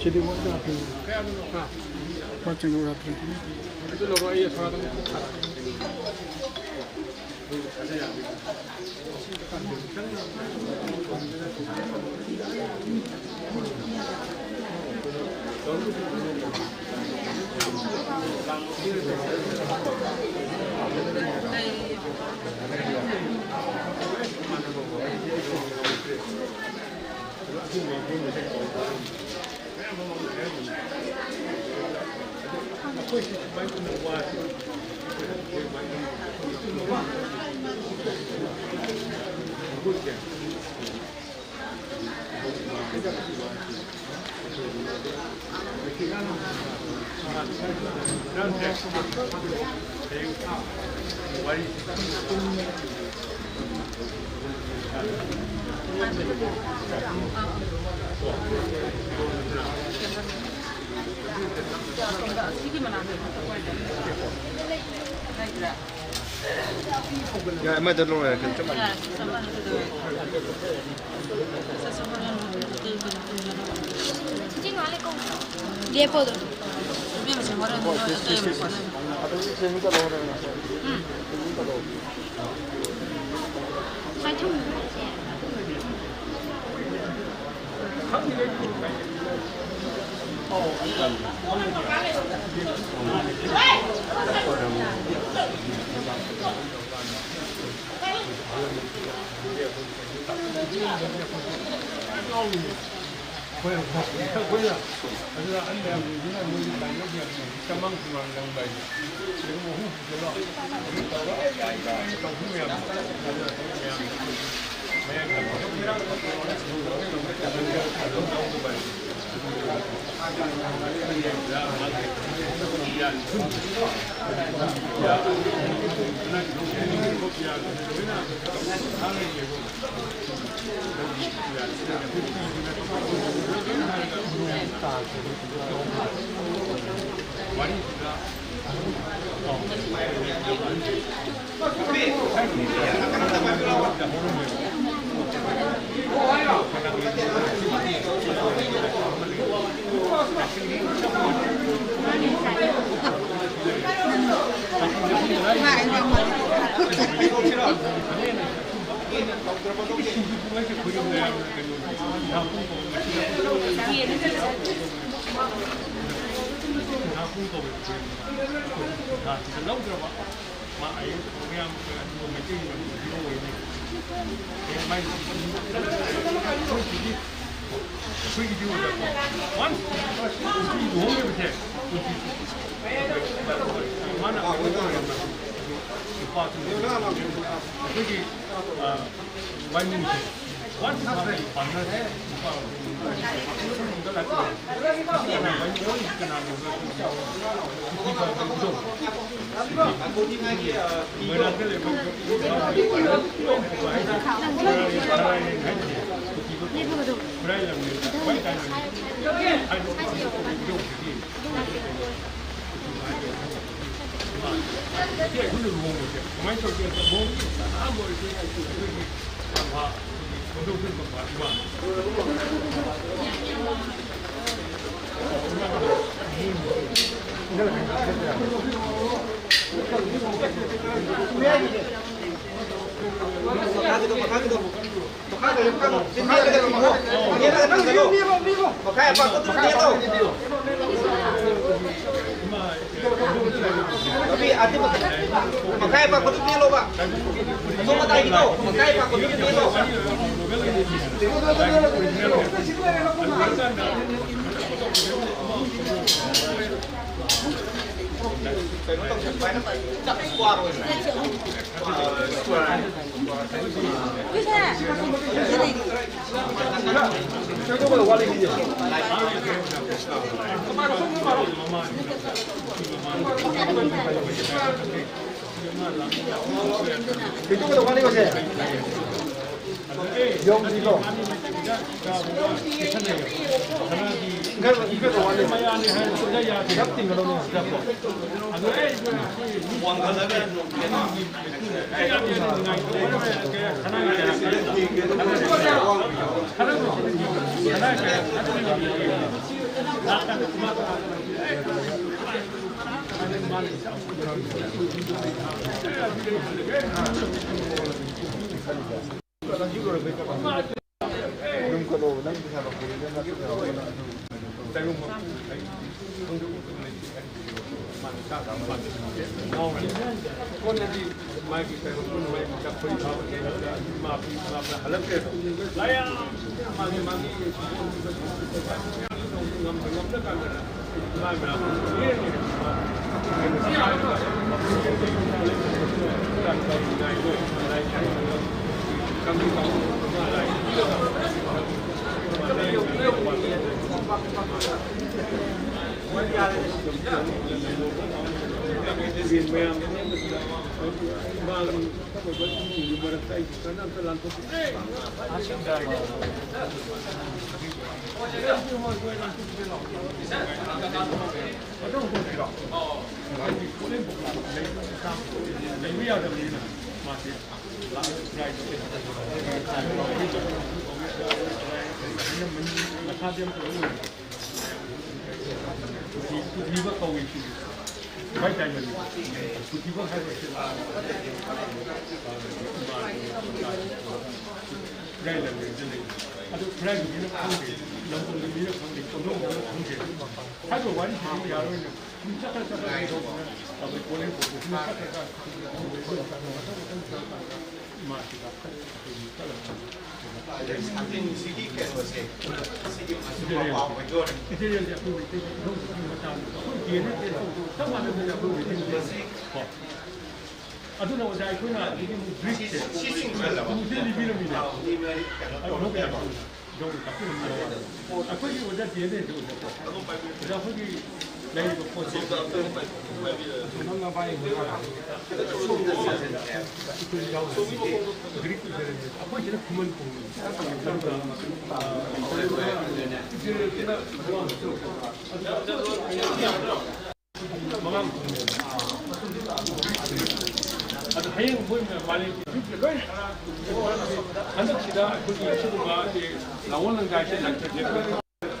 시대 먼저 앞에. 버튼 앞에. 그걸로 아예 사람 Ya, em ơi, luôn rồi, chấm mặt. Dia foto.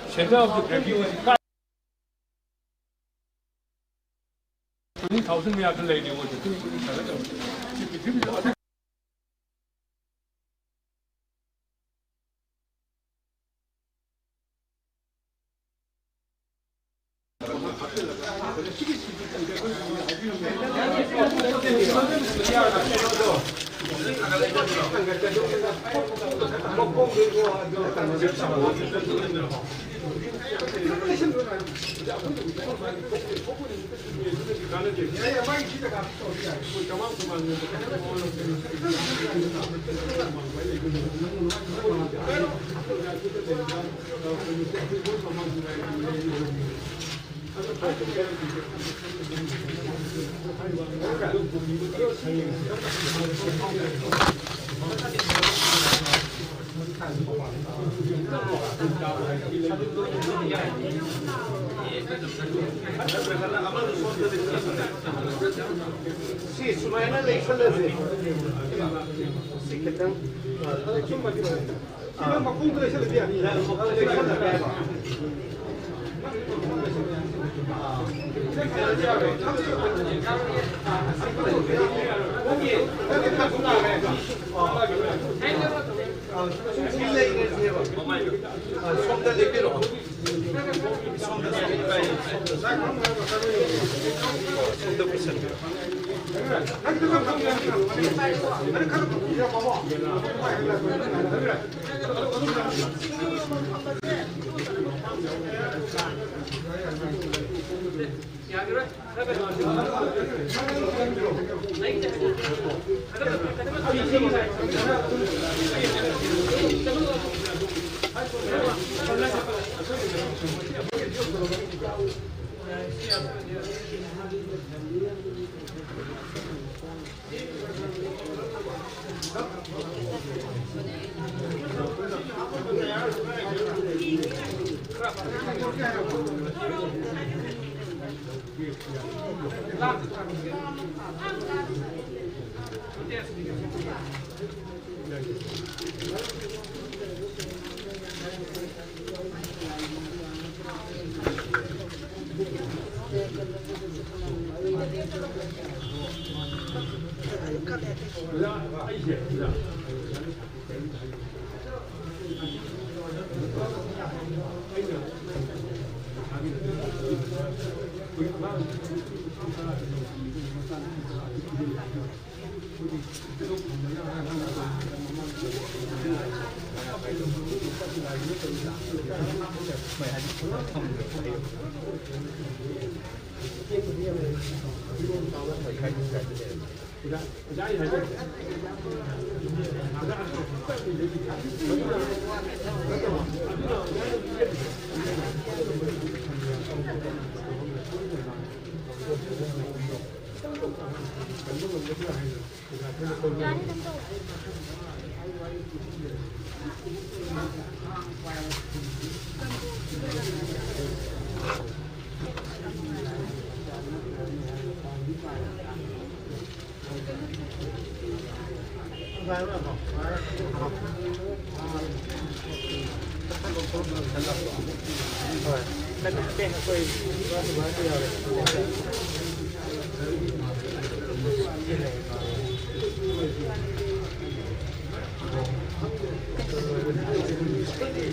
Center of the review is 20,000 meter lady was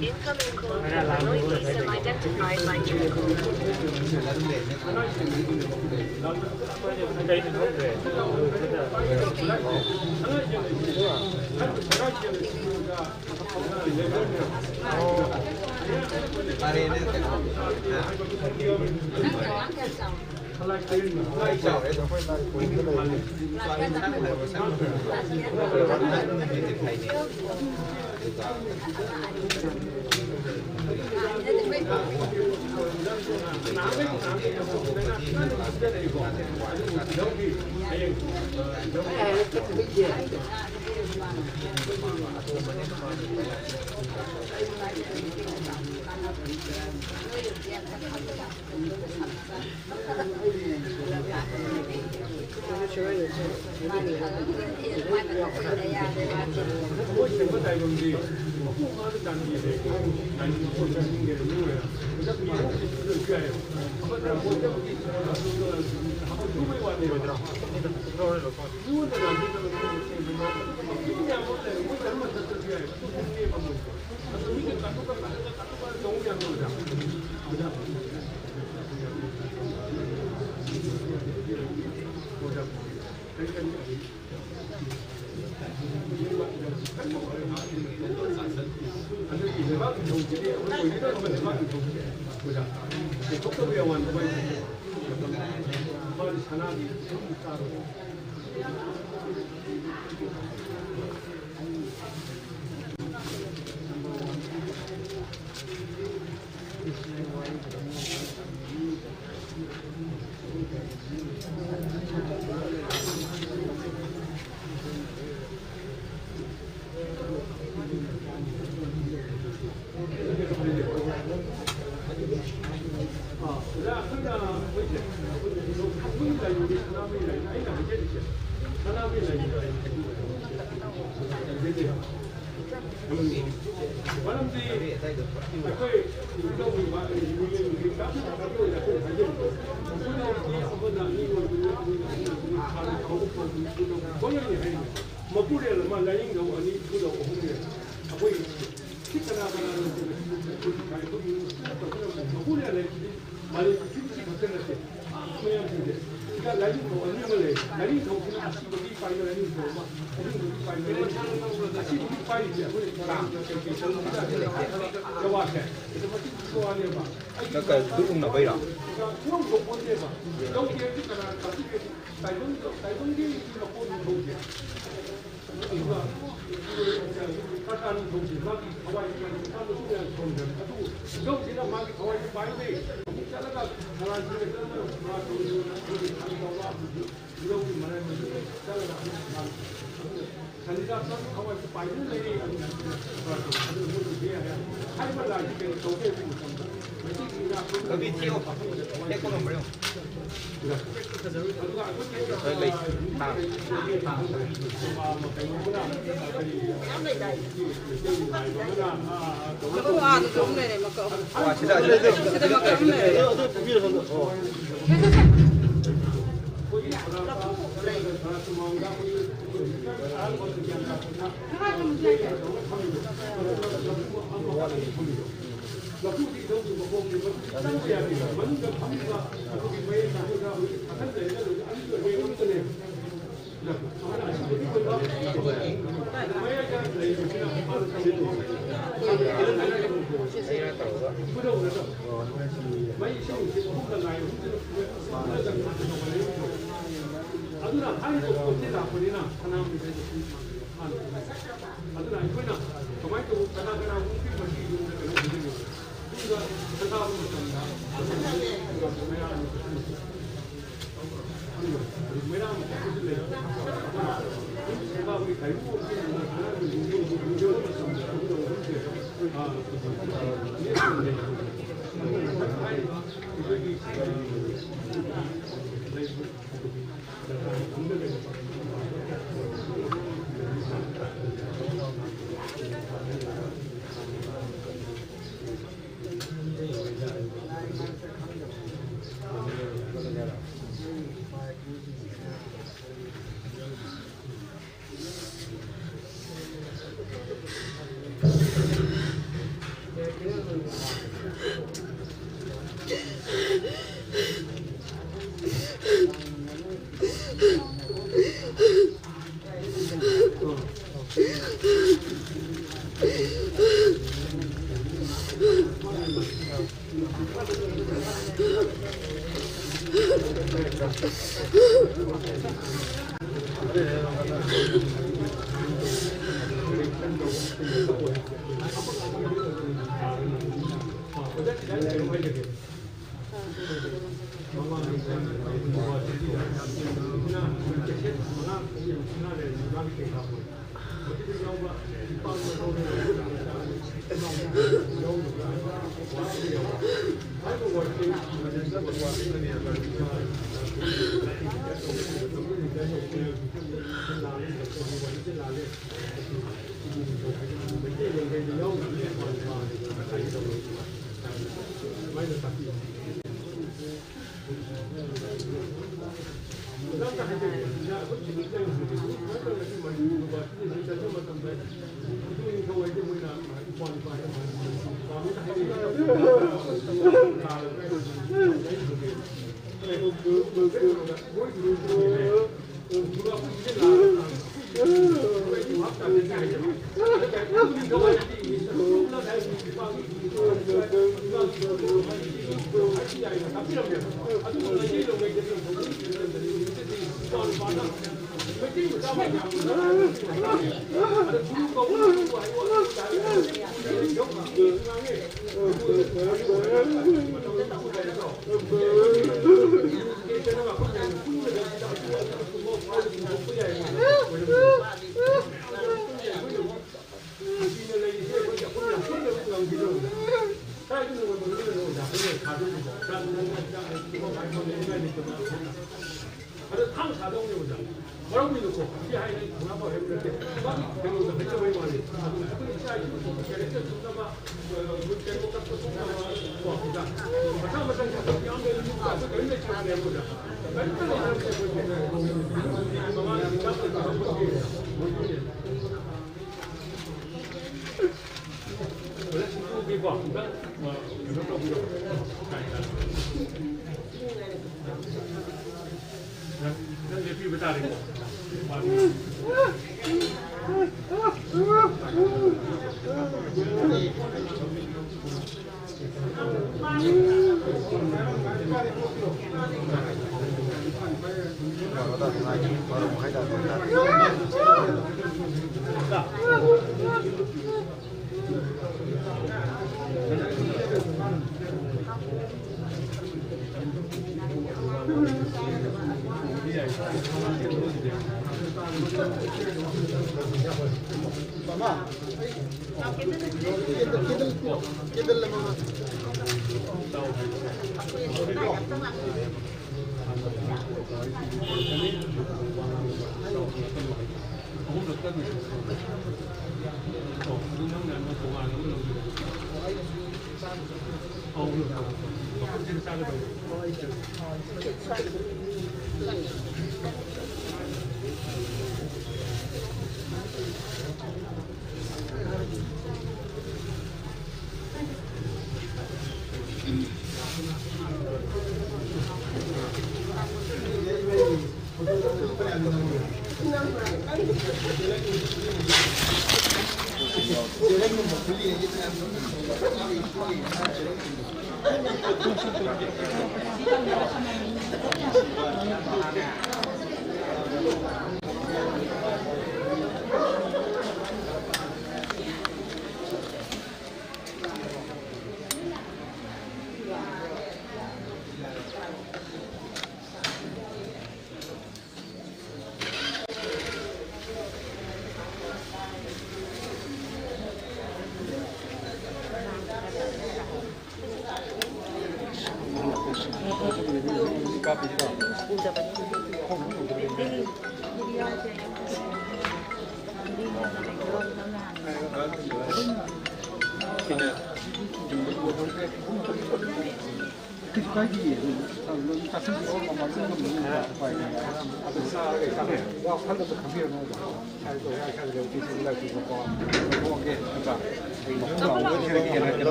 Incoming call from Hanoi system identified by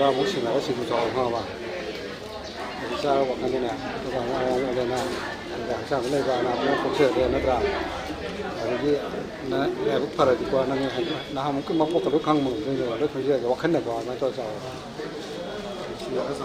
ga mu shi na shi to ha ba sa wa kan ne to ga wa ne na ga sa ne ga na ko ce da na da ji na ya bu fara di kwa na na ha mu kuma ko ka kan mu ne da ko je ga wa kan ne ga na to sa shi ya sa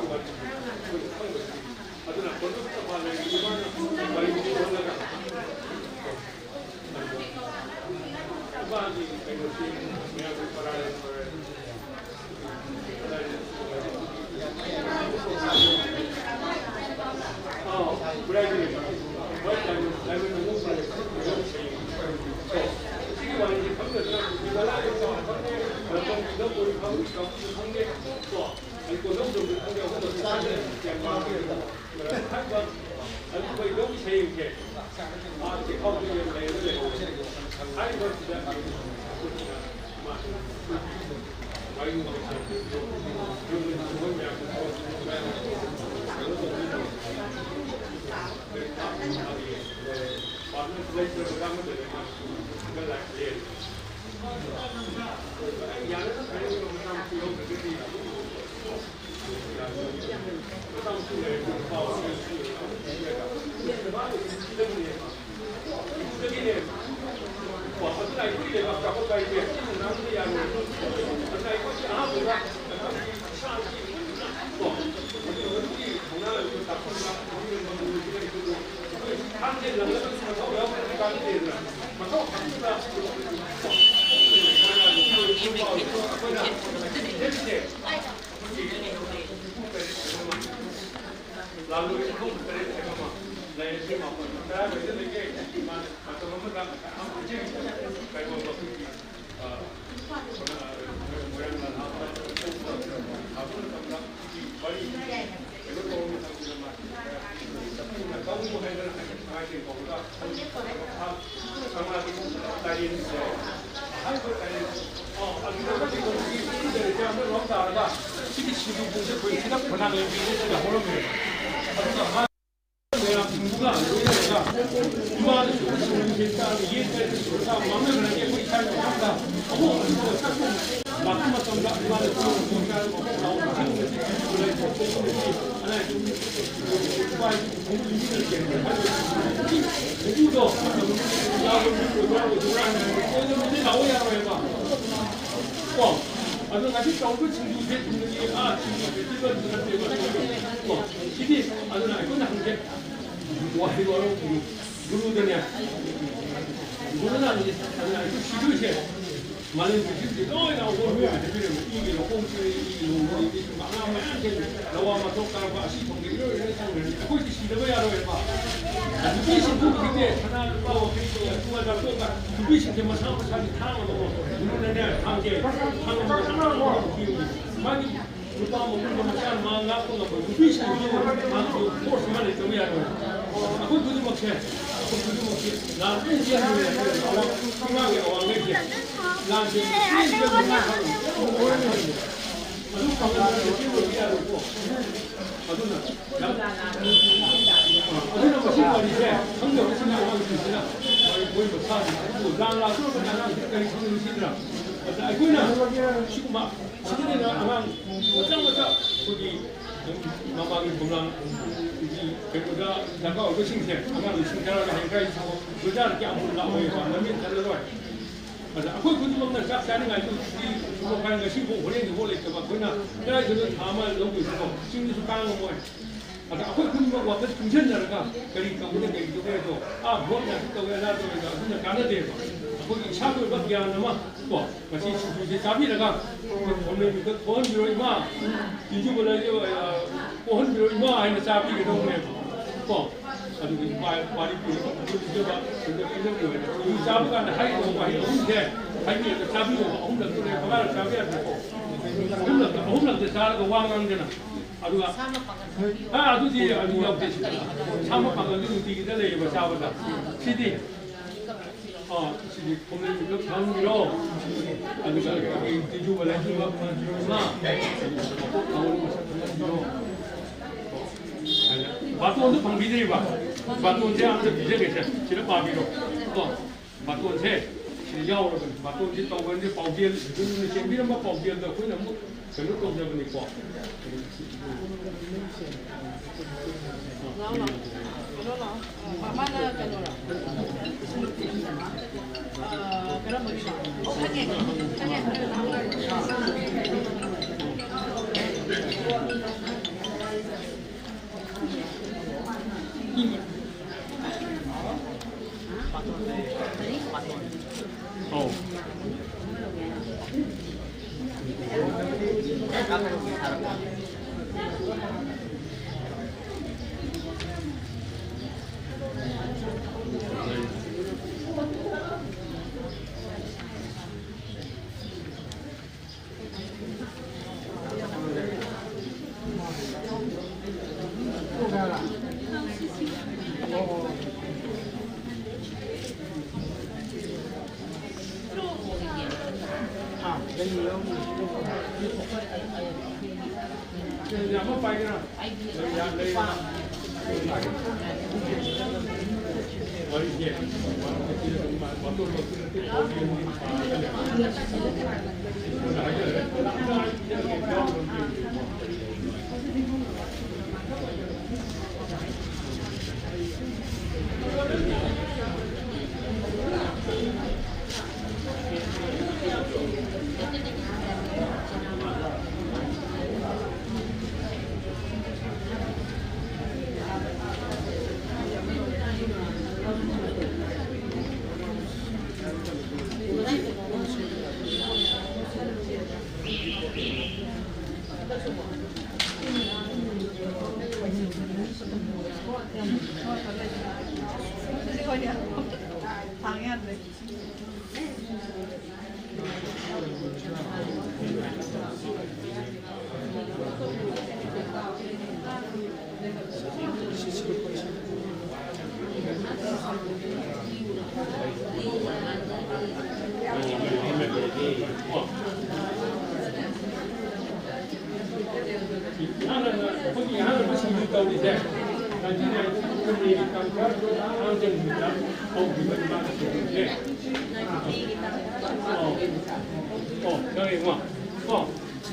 아,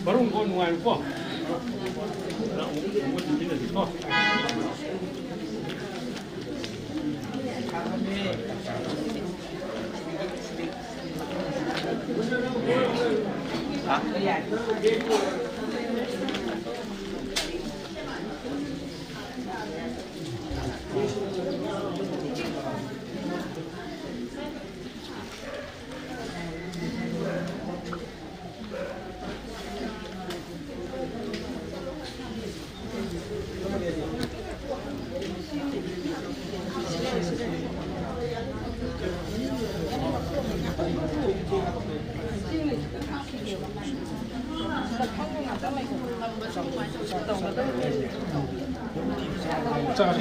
Baru kau nuai kau. Dạ.